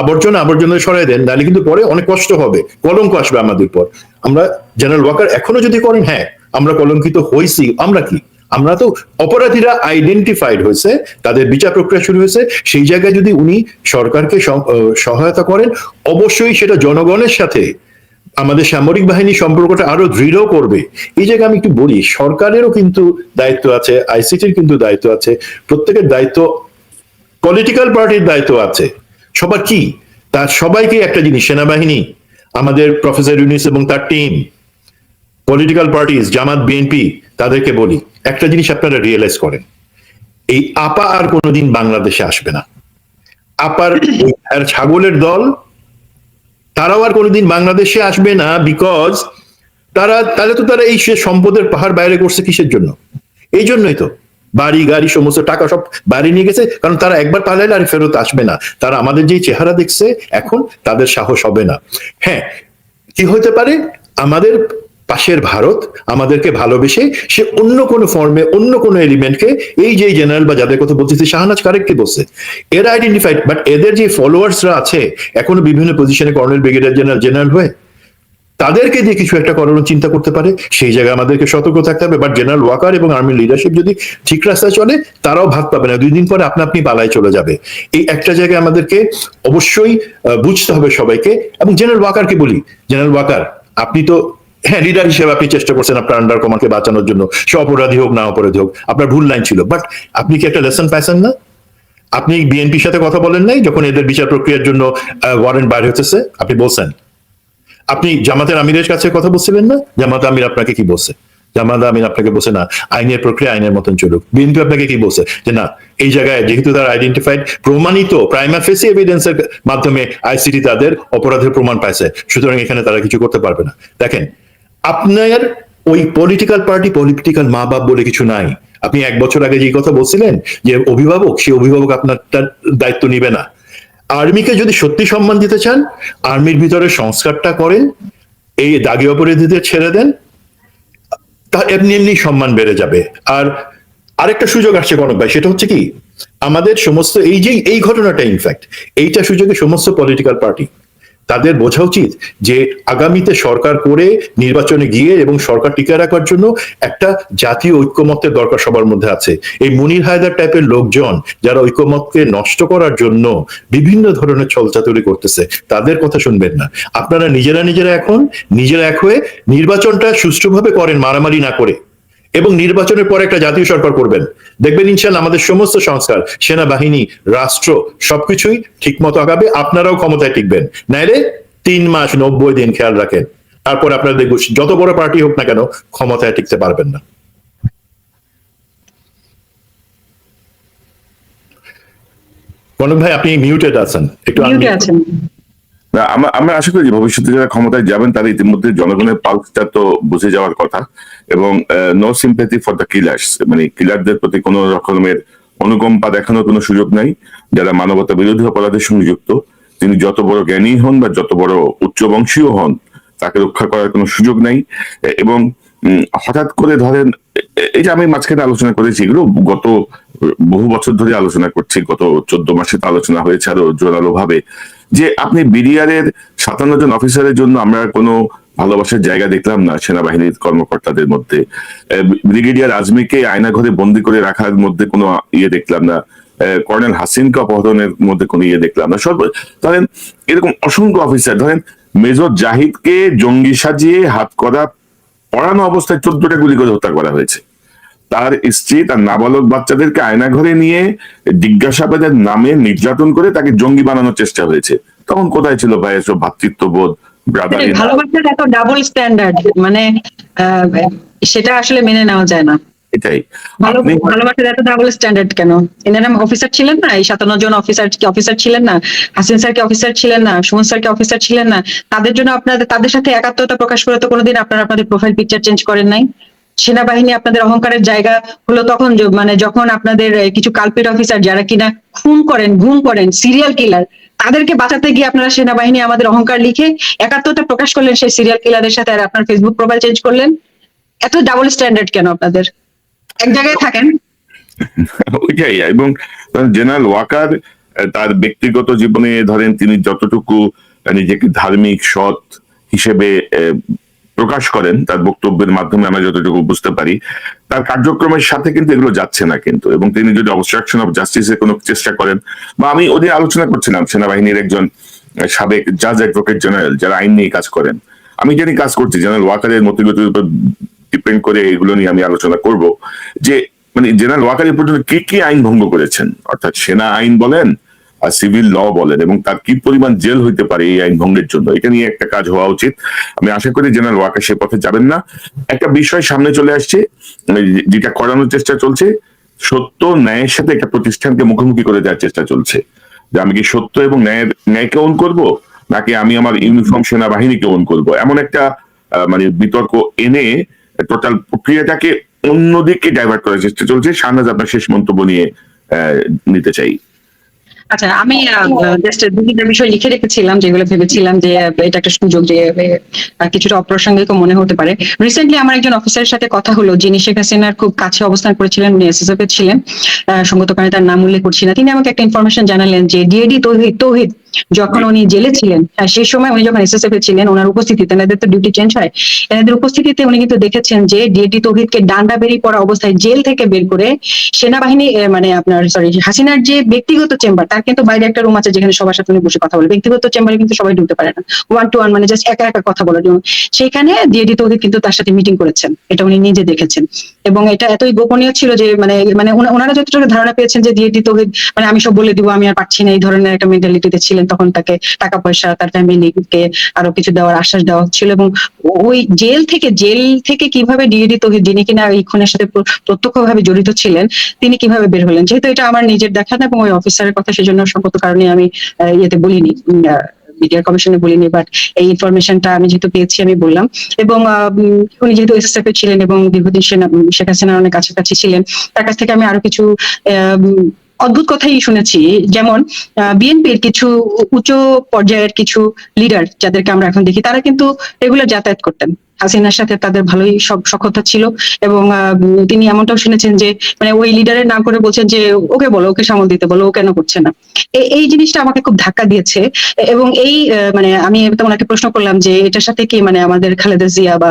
আবর্জনা সরাই দেন, নাহলে কিন্তু পরে অনেক কষ্ট হবে, কলঙ্ক আসবে আমাদের পর। আমরা জেনারেল ওয়াকার এখনো যদি করেন, হ্যাঁ আমরা কলঙ্কিত হয়েছি। আমরা তো অপরাধীরা আইডেন্টিফাইড হয়েছে, তাদের বিচার প্রক্রিয়া শুরু হয়েছে, সেই জায়গায় যদি উনি সরকারকে সহায়তা করেন, অবশ্যই সেটা জনগণের সাথে আমাদের সামরিক বাহিনীর সম্পর্কটা আরো দৃঢ় করবে। এই জায়গায় আমি একটু বলি, সরকারেরও কিন্তু দায়িত্ব আছে, আইসিটির কিন্তু দায়িত্ব আছে, প্রত্যেকের দায়িত্ব, পলিটিক্যাল পার্টির দায়িত্ব আছে। সবার কি, তার সবাইকে একটা জিনিস, সেনাবাহিনী, আমাদের প্রফেসর ইউনূস এবং তার টিম, পলিটিক্যাল পার্টিজ, জামাত, বিএনপি, তাদেরকে বলি একটা জিনিস আপনারা রিয়েলাইজ করেন, এই আপা আর কোনোদিন বাংলাদেশে আসবে না। আপার আর ছাগলের দল, তারাও আর কোনোদিন বাংলাদেশে আসবে না, বিকজ তারা এই সে সম্পদের পাহাড় বাইরে করছে কিসের জন্য? এই জন্যই তো বাড়ি গাড়ি সমস্ত টাকা সব বাইরে নিয়ে গেছে, কারণ তারা একবার পালাইলে আর ফেরত আসবে না। তারা আমাদের যে চেহারা দেখছে এখন, তাদের সাহস হবে না। হ্যাঁ, কি হতে পারে, আমাদের পাশের ভারত আমাদেরকে ভালোবেসে সে অন্য কোনো ফর্মে অন্য কোনো এলিমেন্টকে, এই যে জেনারেল বা যাদের কথা বলতেছি, শাহনাজ কারেক্টলি বলছে, এরা আইডেন্টিফাইড, বাট এদের যে ফলোয়ার্সরা আছে এখনো বিভিন্ন পজিশনে, কর্নেল, ব্রিগেডিয়ার জেনারেল, জেনারেল হয়ে, তাদেরকে দিয়ে কিছু একটা করানোর চিন্তা করতে পারে। সেই জায়গায় আমাদেরকে সতর্ক থাকতে হবে। বাট জেনারেল ওয়াকার এবং আর্মির লিডারশিপ যদি ঠিক রাস্তায় চলে, তারাও ভাত পাবে না, 2 দিন পরে আপনা আপনি পালায় চলে যাবে। এই একটা জায়গায় আমাদেরকে অবশ্যই বুঝতে হবে সবাইকে। এবং জেনারেল ওয়াকারকে বলি, জেনারেল ওয়াকার, আপনি তো হ্যাঁ লিডার হিসেবে আপনি চেষ্টা করছেন আপনার আন্ডার কমান্ডকে বাঁচানোর জন্য, সে অপরাধী হোক না অপরাধী হোক, আপনার ভুল লাইন ছিল, বাট আপনি কি একটা লেসন পাইছেন না? আপনি বিএনপির সাথে কথা বলেন নাই যখন এদের বিচার প্রক্রিয়ার জন্য ওয়ারেন্ট বাইর হতেছে? আপনি বলছেন। আপনি জামাতের আমিরের কাছে কথা বলছিলেন না? জামাত আমির আপনাকে কি বলছে? জামাত আমির আপনাকে বলছে না, আইনের প্রক্রিয়া আইনের মতন চলুক। বিএনপি আপনাকে কি বলছে? যে না, এই জায়গায় যেহেতু তারা আইডেন্টিফাইড, প্রমাণিত প্রাইমা ফেসি এভিডেন্সের মাধ্যমে আইসিটি তাদের অপরাধের প্রমাণ পাইছে, সুতরাং এখানে তারা কিছু করতে পারবে না। দেখেন, আপনার ওই পলিটিক্যাল পার্টি, পলিটিক্যাল মা বাপ বলে কিছু নাই। আপনি 1 বছর আগে যে কথা বলছিলেন যে অভিভাবক, সেই অভিভাবক আপনার দায়িত্ব নিবে না। আর্মিকে যদি সত্যি সম্মান দিতে চান, আর্মির ভিতরে সংস্কারটা করেন, এই দাগি অপরাধীদের ছেড়ে দেন, তা এমনি এমনি সম্মান বেড়ে যাবে। আর আরেকটা সুযোগ আসছে কনক ভাই, সেটা হচ্ছে কি, আমাদের সমস্ত এই যে এই ঘটনাটা, ইনফ্যাক্ট এইটা সুযোগে সমস্ত পলিটিক্যাল পার্টি, তাদের বোঝা উচিত যে আগামীতে সরকার করে নির্বাচনে গিয়ে এবং সরকার টিকে রাখার জন্য একটা জাতীয় ঐক্যমত্যের দরকার সবার মধ্যে আছে। এই মুনির হায়দার টাইপের লোকজন যারা ঐক্যমতকে নষ্ট করার জন্য বিভিন্ন ধরনের ছলচাতুরি করতেছে, তাদের কথা শুনবেন না। আপনারা নিজেরা এখন নিজেরা এক হয়ে নির্বাচনটা সুষ্ঠুভাবে করেন, মারামারি না করে, এবং নির্বাচনের পরে একটা জাতীয় সরকার করবেন। দেখবেন ইনশাল্লাহ আমাদের সমস্ত সংস্কার, সেনাবাহিনী, রাষ্ট্র সবকিছুই ঠিক মতো আগাবে, আপনারাও ক্ষমতায় টিকবেন। নাইলে 3 মাস 90 দিন খেয়াল রাখেন, তারপর আপনারা দেখবেন যত বড় পার্টি হোক না কেন ক্ষমতায় টিকতে পারবেন না। কনক ভাই, আপনি মিউটেড আছেন, একটু মিউটে আছেন। না, আমরা আশা করি যে ভবিষ্যতে যারা ক্ষমতায় যাবেন তারা ইতিমধ্যে জনগণের পালসটা তো বুঝে যাওয়ার কথা, এবং no sympathy for the killers, মানে কিলারদের প্রতি কোনো রকমের অনুকম্পা দেখানোর কোনো সুযোগ নাই। যারা মানবতা বিরোধী অপরাধের সঙ্গে যুক্ত, তিনি যত বড় জ্ঞানী হন বা যত বড় উচ্চবংশীয় হন, তাকে রক্ষা করার কোনো সুযোগ নাই। এবং হঠাৎ করে ধরেন, এই যে আমি মাঝখানে আলোচনা করেছি, এগুলো গত বহু বছর ধরে আলোচনা করছি, গত 14 মাসে তো আলোচনা হয়েছে আরো জোরালো ভাবে, যে আপনি বিডিআরের 57 জন অফিসারের জন্য আমরা কোনো ভালোবাসার জায়গা দেখলাম না সেনাবাহিনীর কর্মকর্তাদের মধ্যে। ব্রিগেডিয়ার আজমিকে আয়নাঘরে বন্দি করে রাখার মধ্যে কোনো ইয়ে দেখলাম না। কর্নেল হাসিনকে অপহরণের মধ্যে কোনো ইয়ে দেখলাম না। সব ধরেন এরকম অসংখ্য অফিসার, ধরেন মেজর জাহিদকে জঙ্গি সাজিয়ে হাত করা পড়ানো অবস্থায় 14টা গুলি করে হত্যা করা হয়েছে। তার স্ত্রী তার নাবালক বাচ্চাদেরকে আয়নাঘরে নিয়ে জিজ্ঞাসাবাদের নামে নির্যাতন করে তাকে জঙ্গি বানানোর চেষ্টা হয়েছে। তখন কোথায় ছিল ভাই এসব ভ্রাতৃত্ববোধ, ব্রাদারলি? ভালোবাসার এত ডাবল স্ট্যান্ডার্ড, মানে সেটা আসলে মেনে নেওয়া যায় না। এটাই ভালোবাসার এত ডাবল স্ট্যান্ডার্ড কেন? এনারা অফিসার ছিলেন না? এই 57 জন অফিসার কি অফিসার ছিলেন না? হাসিন স্যার কি অফিসার ছিলেন না? সুমন স্যার কি অফিসার ছিলেন না? তাদের জন্য আপনাদের, তাদের সাথে একাত্মতা প্রকাশ করে তো কোনোদিন আপনারা আপনাদের প্রোফাইল পিকচার চেঞ্জ করেন নাই। সেনাবাহিনী আপনাদের অহংকারের জায়গা হলো তখন, মানে যখন আপনাদের কিছু কালপিট অফিসার যারা কিনা খুন করেন, গুম করেন, সিরিয়াল কিলার, তাদেরকে বাঁচাতে গিয়ে আপনারা সেনাবাহিনী আমাদের অহংকার লিখে একাত্মতা প্রকাশ করলেন সেই সিরিয়াল কিলারের সাথে, আর আপনার ফেসবুক প্রোফাইল চেঞ্জ করলেন। এত ডাবল স্ট্যান্ডার্ড কেন আপনাদের? এক জায়গায় থাকেন। ওইটাই। এবং জেনারেল ওয়াকার তার ব্যক্তিগত জীবনে ধরেন তিনি যতটুকু নিজেকে ধার্মিক সৎ হিসেবে প্রকাশ করেন, তার বক্তব্যের মাধ্যমে আমরা যতটুকু বুঝতে পারি, তার কার্যক্রমের সাথে কিন্তু এগুলো যাচ্ছে না কিন্তু। এবং তিনি যদি অবস্ট্রাকশন অফ জাস্টিসের কোনো চেষ্টা করেন, বা আমি ওদের আলোচনা করছিলাম সেনাবাহিনীর একজন সাবেক জাজ অ্যাডভোকেট জেনারেল যারা আইন নিয়ে কাজ করেন, আমি জানি কাজ করছি, জেনারেল ওয়াকারের মতগতির উপর ডিপেন্ড করে এগুলো নিয়ে আমি আলোচনা করব, যে মানে জেনারেল ওয়াকার এ পর্যন্ত কি কি আইন ভঙ্গ করেছেন, অর্থাৎ সেনা আইন বলেন আর সিভিল ল বলেন, এবং তার কি পরিমাণ জেল হইতে পারে এই আইন ভঙ্গের জন্য, এটা নিয়ে একটা কাজ হওয়া উচিত। আমি আশা করি জেনারেল ওয়াকার সে পথে যাবেন না। একটা বিষয় সামনে চলে আসছে, যেটা করানোর চেষ্টা চলছে, সত্য ন্যায়ের সাথে একটা প্রতিষ্ঠানকে মুখোমুখি করে দেওয়ার চেষ্টা চলছে। যে আমি কি সত্য এবং ন্যায়কে ওন করব, নাকি আমি আমার ইউনিফর্ম সেনাবাহিনীকে ওন করব, এমন একটা মানে বিতর্ক এনে টোটাল প্রক্রিয়াটাকে অন্যদিকে ডাইভার্ট করার চেষ্টা চলছে। শাহনাজ, আপনার শেষ মন্তব্য নিয়ে নিতে চাই। আচ্ছা, আমি জাস্ট দুইটা বিষয় লিখে রেখেছিলাম যেগুলো ভেবেছিলাম যে এটা একটা সুযোগ, যে কিছুটা অপ্রাসঙ্গিক মনে হতে পারে। রিসেন্টলি আমার একজন অফিসারের সাথে কথা হলো, যিনি শেখ হাসিনার খুব কাছে অবস্থান করেছিলেন, উনি এসএসএফ এ ছিলেন, সঙ্গত কারণে তার নাম উল্লেখ করছি না। তিনি আমাকে একটা ইনফরমেশন জানালেন যে ডিএডি তৌহিদ যখন উনি জেলে ছিলেন, সেই সময় উনি যখন এসএসএফ এ ছিলেন, ওনার উপস্থিতিতে, এনাদের তো ডিউটি চেঞ্জ হয়, এনাদের উপস্থিতিতে উনি কিন্তু দেখেছেন যে ডিএডি তৌহিদকে ডান্ডা বেরি পড়া অবস্থায় জেল থেকে বের করে সেনাবাহিনী মানে আপনার হাসিনার যে ব্যক্তিগত চেম্বার, তার কিন্তু বাইরে একটা রুম আছে যেখানে সবার সাথে উনি বসে কথা বলে, ব্যক্তিগত চেম্বারে কিন্তু সবাই ঢুকতে পারে না, 1-to-1 মানে জাস্ট একা একা কথা বলার জন্য। সেখানে ডিএডি তৌহিদ কিন্তু তার সাথে মিটিং করেছেন, এটা উনি নিজে দেখেছেন, এবং এটা এতই গোপনীয় ছিল যে মানে ওনারা যতটুকু ধারণা পেয়েছেন যে ডিএডি তৌহিদ মানে আমি সব বলে দিব, আমি আর পারছি না, এই ধরনের একটা মেন্টালিটিতে ছিলেন। তখন তাকে টাকা পয়সা, তার ফ্যামিলিকে আরো কিছু দেওয়ার আশ্বাস দেওয়া হচ্ছিল, এবং ওই জেল থেকে কিভাবে ডিএডি তৌহিদ, যিনি কিনা এই খুনের সাথে প্রত্যক্ষভাবে জড়িত ছিলেন, তিনি কিভাবে বের হলেন। যেহেতু এটা আমার নিজের দেখা না এবং ওই অফিসারের কথা, সেজন্য সঙ্গত কারণে আমি ইয়েতে বলিনি, মিডিয়া কমিশনে বলিনি, বাট এই ইনফরমেশনটা আমি যেহেতু পেয়েছি আমি বললাম। এবং উনি যেহেতু এসএসএফ এ ছিলেন এবং দীর্ঘদিন শেখ হাসিনার অনেক কাছাকাছি ছিলেন, তার কাছ থেকে আমি আরো কিছু অদ্ভুত কথাই শুনেছি। যেমন বিএনপির কিছু উচ্চ পর্যায়ের কিছু লিডার যাদেরকে আমরা এখন দেখি, তারা কিন্তু রেগুলার যাতায়াত করতেন, হাসিনার সাথে তাদের ভালোই সব সখ্যতা ছিল। এবং তিনি এমনটাও শুনেছেন যে মানে ওই লিডারের নাম করে বলছেন যে ওকে বলো, ওকে সামল দিতে বলো, ও কেন করছে না। এই জিনিসটা আমাকে খুব ধাক্কা দিয়েছে। এবং এই মানে আমি ওনাকে প্রশ্ন করলাম যে এটার সাথে কি মানে আমাদের খালেদা জিয়া বা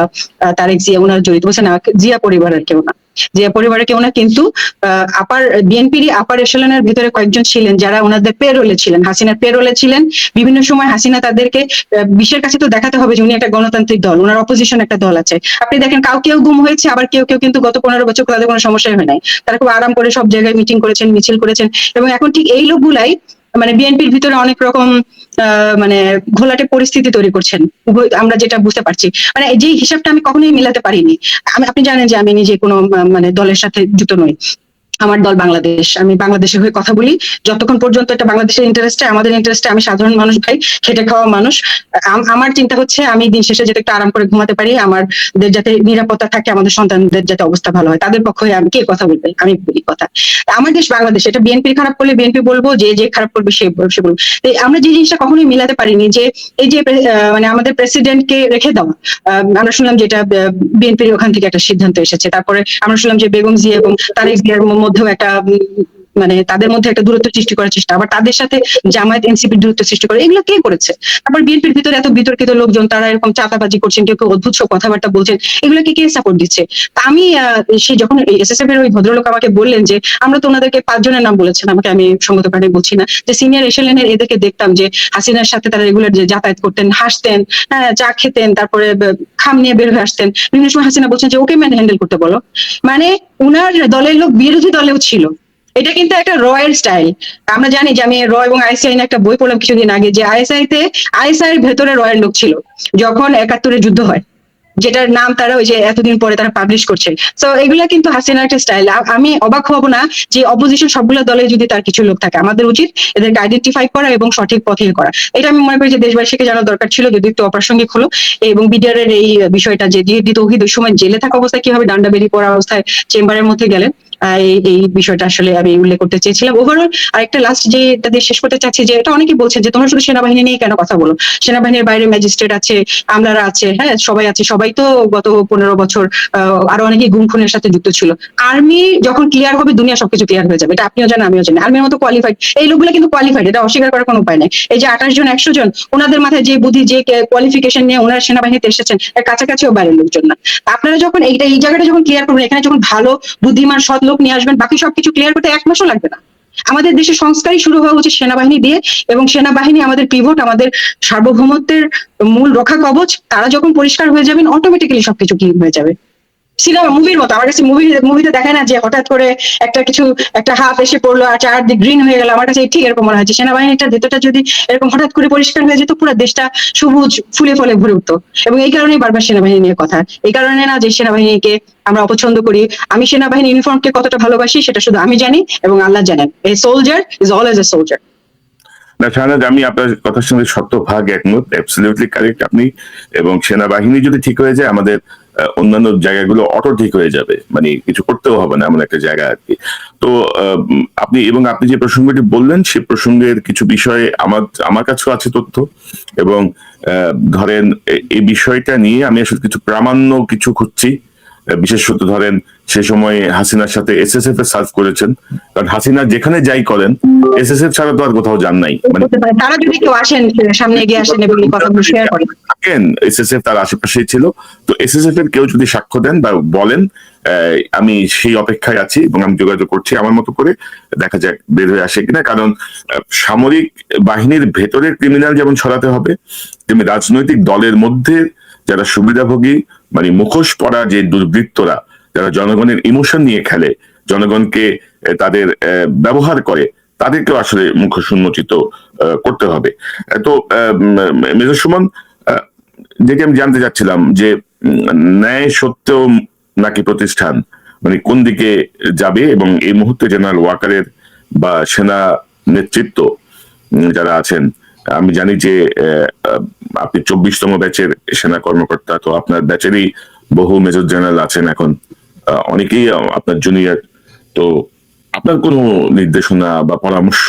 তারেক জিয়া ওনারা জড়িত? বলছে না, জিয়া পরিবারের কেউ না, জিয়া পরিবারের কেউ না, কিন্তু বিএনপির আপার এশালনের ভিতরে কয়েকজন ছিলেন যারা ওনাদের পেরোলে ছিলেন, হাসিনার পেরোলে ছিলেন। বিভিন্ন সময় হাসিনা তাদেরকে বিশ্বের কাছে তো দেখাতে হবে যে উনি একটা গণতান্ত্রিক দল, ওনার অপোজিশন একটা দল আছে। আপনি দেখেন কেউ গুম হয়েছে, আবার কেউ কিন্তু গত 15 বছর তাদের কোনো সমস্যাই হয় নাই, তারা খুব আরাম করে সব জায়গায় মিটিং করেছেন, মিছিল করেছেন। এবং এখন ঠিক এই লোকগুলাই মানে বিএনপির ভিতরে অনেক রকম মানে ঘোলাটে পরিস্থিতি তৈরি করছেন, আমরা যেটা বুঝতে পারছি। মানে যে হিসাবটা আমি কখনোই মিলাতে পারিনি। আপনি জানেন যে আমি নিজে কোনো মানে দলের সাথে যুক্ত নই, আমার দল বাংলাদেশ, আমি বাংলাদেশের হয়ে কথা বলি। যতক্ষণ পর্যন্ত এটা বাংলাদেশের ইন্টারেস্টে, আমাদের ইন্টারেস্টে, আমি সাধারণ মানুষ ভাই, খেটে খাওয়া মানুষ, আমার চিন্তা হচ্ছে আমি দিন শেষে যাতে একটু আরাম করে ঘুমাতে পারি, আমাদের যাতে নিরাপত্তা থাকে, আমাদের সন্তানদের যাতে অবস্থা ভালো হয়, তাদের পক্ষে আমি কে কথা বলবে, আমি বলি কথা। আমার দেশ বাংলাদেশ, এটা বিএনপি খারাপ করলে বিএনপি বলবো, যে খারাপ করবে সে বলবো। আমরা যে জিনিসটা কখনোই মিলাতে পারিনি যে এই যে মানে আমাদের প্রেসিডেন্টকে রেখে দেওয়া, আমরা শুনলাম যেটা বিএনপির ওখান থেকে একটা সিদ্ধান্ত এসেছে। তারপরে আমরা শুনলাম যে বেগম জিয়া এবং তারেক জিয়ার মধ্যেও একটা মানে তাদের মধ্যে একটা দূরত্ব সৃষ্টি করার চেষ্টা, আবার তাদের সাথে জামায়াত এনসিপির দূরত্ব সৃষ্টি করে, এগুলো কে করেছে? তারপর বিএনপির ভিতরে এত বিতর্কিত লোকজন, তারা এরকম চাপাবাজি করছেন, কেউ অদ্ভুত সব কথাবার্তা বলছেন, এগুলোকে কে সাপোর্ট দিচ্ছে? তা আমি সেই যখন এসএসএফ এর ওই ভদ্রলোক আমাকে বললেন যে আমরা তো ওনাদেরকে 5 জনের নাম বলেছেন, আমাকে, আমি সঙ্গত কারণে বলছি না, যে সিনিয়র এশালেনের এদেরকে দেখতাম যে হাসিনার সাথে তারা রেগুলার যে যাতায়াত করতেন, হাসতেন, হ্যাঁ, চা খেতেন, তারপরে খাম নিয়ে বের হয়ে আসতেন। বিভিন্ন সময় হাসিনা বলছেন যে ওকে ম্যান হ্যান্ডেল করতে বলো। মানে উনার দলের লোক বিরোধী দলেও ছিল। এটা কিন্তু একটা রয়ের স্টাইল। আমরা জানি যে আমি র এবং আইএসআই একটা বই পড়লাম কিছুদিন আগে, যে আইএসআই এর ভেতরে রয়ের লোক ছিল যখন 71-এর যুদ্ধ হয়, যেটার নাম তারা ওই যে এতদিন পরে তারা পাবলিশ করছে। তো এগুলা কিন্তু হাসিনার একটা স্টাইল। আমি অবাক হব না যে অপোজিশন সবগুলো দলে যদি তার কিছু লোক থাকে, আমাদের উচিত এদেরকে আইডেন্টিফাই করা এবং সঠিক পথে করা। এটা আমি মনে করি যে দেশবাসীকে জানার দরকার ছিল, যদি একটু অপ্রাসঙ্গিক হলো। এবং বিডিআর এর এই বিষয়টা যে ডিএডি তৌহিদ ওই সময় জেলে থাকা অবস্থায় কিভাবে ডান্ডা বেরি পড়া অবস্থায় চেম্বারের মধ্যে গেলেন, এই বিষয়টা আসলে আমি উল্লেখ করতে চেয়েছিলাম। ওভারঅল আরেকটা লাস্ট যেটা দিয়ে শেষ করতে চাচ্ছি, যে এটা অনেকে বলছেন যে তোমরা শুধু সেনাবাহিনী নিয়ে কেন কথা বলো, সেনাবাহিনীর বাইরে ম্যাজিস্ট্রেট আছে, আমলারা আছে, হ্যাঁ সবাই আছে, সবাই তো গত 15 বছর আরো অনেকে গুম খুনের সাথে যুক্ত ছিল। আর্মি যখন ক্লিয়ার হবে, দুনিয়া সবকিছু ক্লিয়ার হয়ে যাবে, এটা আপনিও জানেন, আমিও জানি। আর্মির মতো কোয়ালিফাইড এই লোকগুলো কিন্তু কোয়ালিফাইড, এটা অস্বীকার করার কোনো উপায় নেই। এই যে 28 জন 100 জন, ওনাদের মাথায় যে বুদ্ধি, যে কোয়ালিফিকেশন নিয়ে ওনারা সেনাবাহিনীতে এসেছেন, এর কাছাকাছিও বাইরের লোকজন না। আপনারা যখন এই জায়গাটা যখন ক্লিয়ার করবেন, এখানে যখন ভালো বুদ্ধিমান সৎ লোক নিয়ে আসবেন, বাকি সবকিছু ক্লিয়ার করতে 1 মাসও লাগবে না। আমাদের দেশে সংস্কারই শুরু হওয়া উচিত সেনাবাহিনী দিয়ে, এবং সেনাবাহিনী আমাদের পিভট, আমাদের সার্বভৌমত্বের মূল রক্ষা কবচ। তারা যখন পরিষ্কার হয়ে যাবেন, অটোমেটিক্যালি সবকিছু ক্লিন হয়ে যাবে। সিনেমা মুভির মতো, আমার কাছে মুভিতে দেখায় না যে হঠাৎ করে একটা হাত এসে পড়লো আর চারদিক গ্রিন হয়ে গেল। আমার কাছে ঠিক এরকম মনে হয় যে সেনাবাহিনীটার ভেতরটা যদি এরকম হঠাৎ করে পরিষ্কার হয়ে যেত, পুরো দেশটা সবুজ ফুলে ফলে ভরে উঠতো। এবং এই কারণেই বারবার সেনাবাহিনী নিয়ে কথা, এই কারণে না যে সেনাবাহিনীকে আমরা অপছন্দ করি। আমি সেনাবাহিনী ইউনিফর্মকে কতটা ভালোবাসি সেটা শুধু আমি জানি এবং আল্লাহ জানেন। A soldier is always a soldier. না শাহনাজ, আমি আপনার কথার সঙ্গে শতভাগ একমত, অ্যাবসলিউটলি কারেক্ট আপনি। এবং সেনাবাহিনী যদি ঠিক হয়ে যায়, আমাদের অন্যান্য জায়গাগুলো অটো ঠিক হয়ে যাবে, মানে কিছু করতেও হবে না এমন একটা জায়গা আর কি। তো আপনি যে প্রসঙ্গটি বললেন, সে প্রসঙ্গের কিছু বিষয়ে আমার কাছেও আছে তথ্য। এবং ধরেন এই বিষয়টা নিয়ে আমি আসলে কিছু প্রামাণ্য কিছু খুঁজছি। বিশেষত ধরেন সে সময় হাসিনার সাথে এসএসএফ এ সার্ভ করেছেন, কারণ হাসিনা যেখানে যাই করেন এসএসএফ ছাড়া তো আর কোথাও যান নাই, মানে তারা যদি কেউ আসেন, সামনে এগিয়ে আসেন এবং এই কথাগুলো শেয়ার করেন। থাকেন এসএসএফ তার আশেপাশেই ছিল। তো এসএসএফ এর কেউ যদি সাক্ষ্য দেন বা বলেন, আমি সেই অপেক্ষায় আছি এবং আমি যোগাযোগ করছি আমার মতো করে, দেখা যাক বের হয়ে আসে কিনা। কারণ সামরিক বাহিনীর ভেতরে ক্রিমিনাল যেমন ছড়াতে হবে, তেমনি রাজনৈতিক দলের মধ্যে যারা সুবিধাভোগী, মানে মুখোশ পরা যে দুর্বৃত্তরা, যারা জনগণের ইমোশন নিয়ে খেলে, জনগণকে তাদের ব্যবহার করে, তাদেরকেও আসলে মুখোশ উন্মোচিত করতে হবে। তো মেজর সুমন, যেটি আমি জানতে চাচ্ছিলাম যে ন্যায় সত্য নাকি প্রতিষ্ঠান, মানে কোন দিকে যাবে? এবং এই মুহূর্তে জেনারেল ওয়াকারের বা সেনা নেতৃত্ব যারা আছেন, আমি জানি যে আপনি 24তম ব্যাচের সেনা কর্মকর্তা, তো আপনার ব্যাচেরই বহু মেজর জেনারেল আছেন এখন, অনেকেই আপনার জুনিয়র। তো আপনার কোনো নির্দেশনা বা পরামর্শ,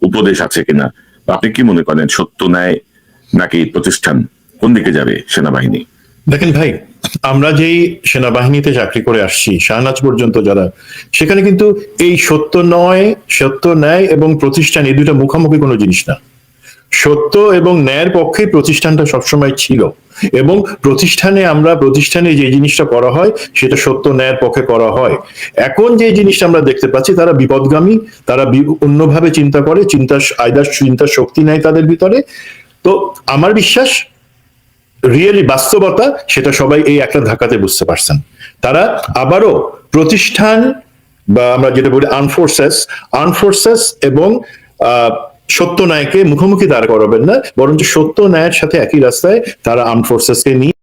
উপদেশ আছে কিনা, বা আপনি কি মনে করেন সত্য ন্যায় নাকি প্রতিষ্ঠান, কোন দিকে যাবে সেনাবাহিনী? দেখেন ভাই, আমরা যেই সেনাবাহিনীতে চাকরি করে আসছি শাহনাজ পর্যন্ত যারা, সেখানে কিন্তু এই সত্য ন্যায় এবং প্রতিষ্ঠান, এই দুইটা মুখামুখি কোনো জিনিস না। সত্য এবং ন্যায়ের পক্ষে প্রতিষ্ঠানটা সবসময় ছিল, এবং প্রতিষ্ঠানে যে জিনিসটা করা হয় সেটা সত্য ন্যায়ের পক্ষে করা হয়। এখন যে জিনিসটা আমরা দেখতে পাচ্ছি, তারা বিপদগামী, তারা অন্যভাবে চিন্তা করে, চিন্তার শক্তি নেই তাদের ভিতরে। তো আমার বিশ্বাস রিয়েলি বাস্তবতা সেটা সবাই এই একটা ধাক্কাতে বুঝতে পারছেন। তারা আবারও প্রতিষ্ঠান বা আমরা যেটা বলি আর্মফোর্সেস এবং সত্য ন্যায়কে মুখোমুখি দাঁড় করাবেন না, বরঞ্চ সত্য ন্যায়ের সাথে একই রাস্তায় তারা আর্মফোর্সেসকে নিয়ে